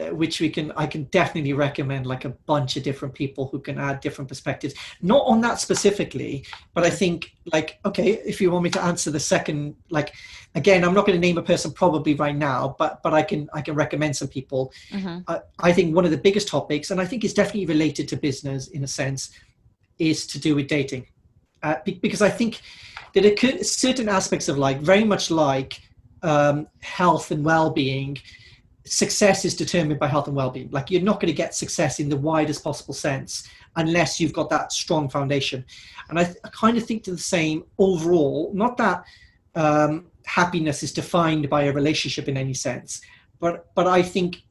definitely recommend, like a bunch of different people who can add different perspectives. Not on that specifically, but I think like, okay, if you want me to answer the second, like, again, I'm not going to name a person probably right now, but I can recommend some people. Mm-hmm. I think one of the biggest topics, and I think it's definitely related to business in a sense, is to do with dating. Because I think that it could, certain aspects of life, very much like health and well-being, success is determined by health and well-being. Like, you're not going to get success in the widest possible sense unless you've got that strong foundation. And I kind of think to the same overall, not that happiness is defined by a relationship in any sense, but I think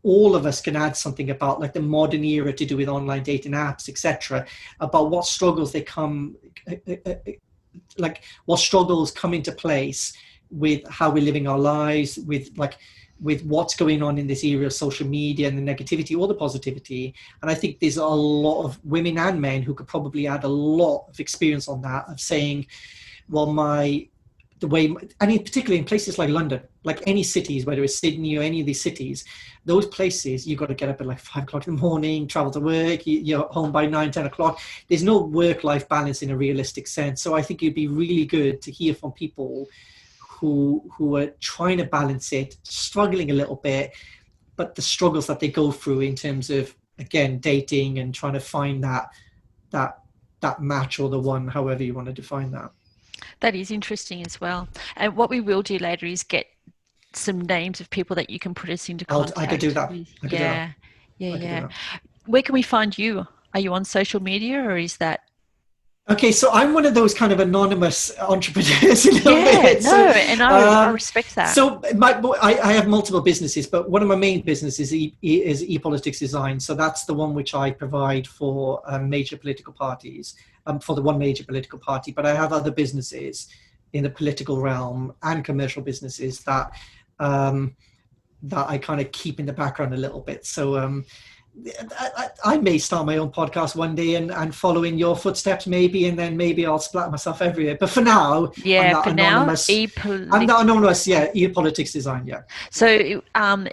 all of us can add something about like the modern era to do with online dating apps, etc., about what struggles they come, like what struggles come into place with how we're living our lives, with what's going on in this era of social media and the negativity or the positivity. And I think there's a lot of women and men who could probably add a lot of experience on that, of saying, well, my the way, particularly in places like London, like any cities, whether it's Sydney or any of these cities, those places, you've got to get up at like 5 o'clock in the morning, travel to work, you're home by 9, 10 o'clock. There's no work-life balance in a realistic sense. So I think it'd be really good to hear from people who are trying to balance it, struggling a little bit, but the struggles that they go through in terms of, again, dating and trying to find that match, or the one, however you want to define that. That is interesting as well. And what we will do later is get some names of people that you can put us into contact I could do that. with. I could do that. Yeah. Where can we find you? Are you on social media, or is that? Okay, so I'm one of those kind of anonymous entrepreneurs a little bit. And I respect that. So I have multiple businesses, but one of my main businesses is ePolitics Design. So that's the one which I provide for major political parties, for the one major political party. But I have other businesses in the political realm and commercial businesses that I kind of keep in the background a little bit. So I may start my own podcast one day and follow in your footsteps, maybe, and then maybe I'll splatter myself everywhere. But for now, I'm not anonymous. I'm not anonymous. Yeah, ePolitics Design. Yeah. So,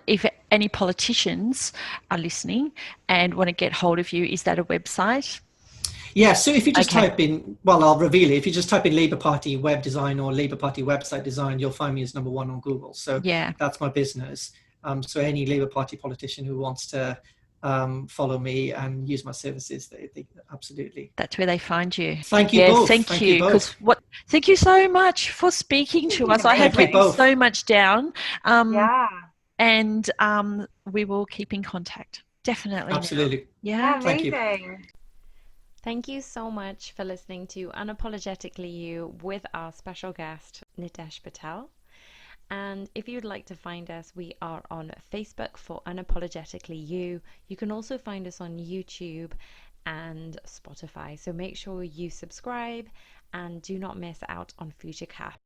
if any politicians are listening and want to get hold of you, is that a website? Yeah, so if you just type in, well, I'll reveal it. If you just type in Labour Party web design or Labour Party website design, you'll find me as number 1 on Google. So that's my business. So any Labour Party politician who wants to follow me and use my services, they absolutely. That's where they find you. Thank you both. Thank you. Thank you so much for speaking to us. I have written so much down. And we will keep in contact. Definitely. Absolutely. Yeah. Amazing. Thank you. Thank you so much for listening to Unapologetically You with our special guest, Nitesh Patel. And if you'd like to find us, we are on Facebook for Unapologetically You. You can also find us on YouTube and Spotify. So make sure you subscribe and do not miss out on future casts.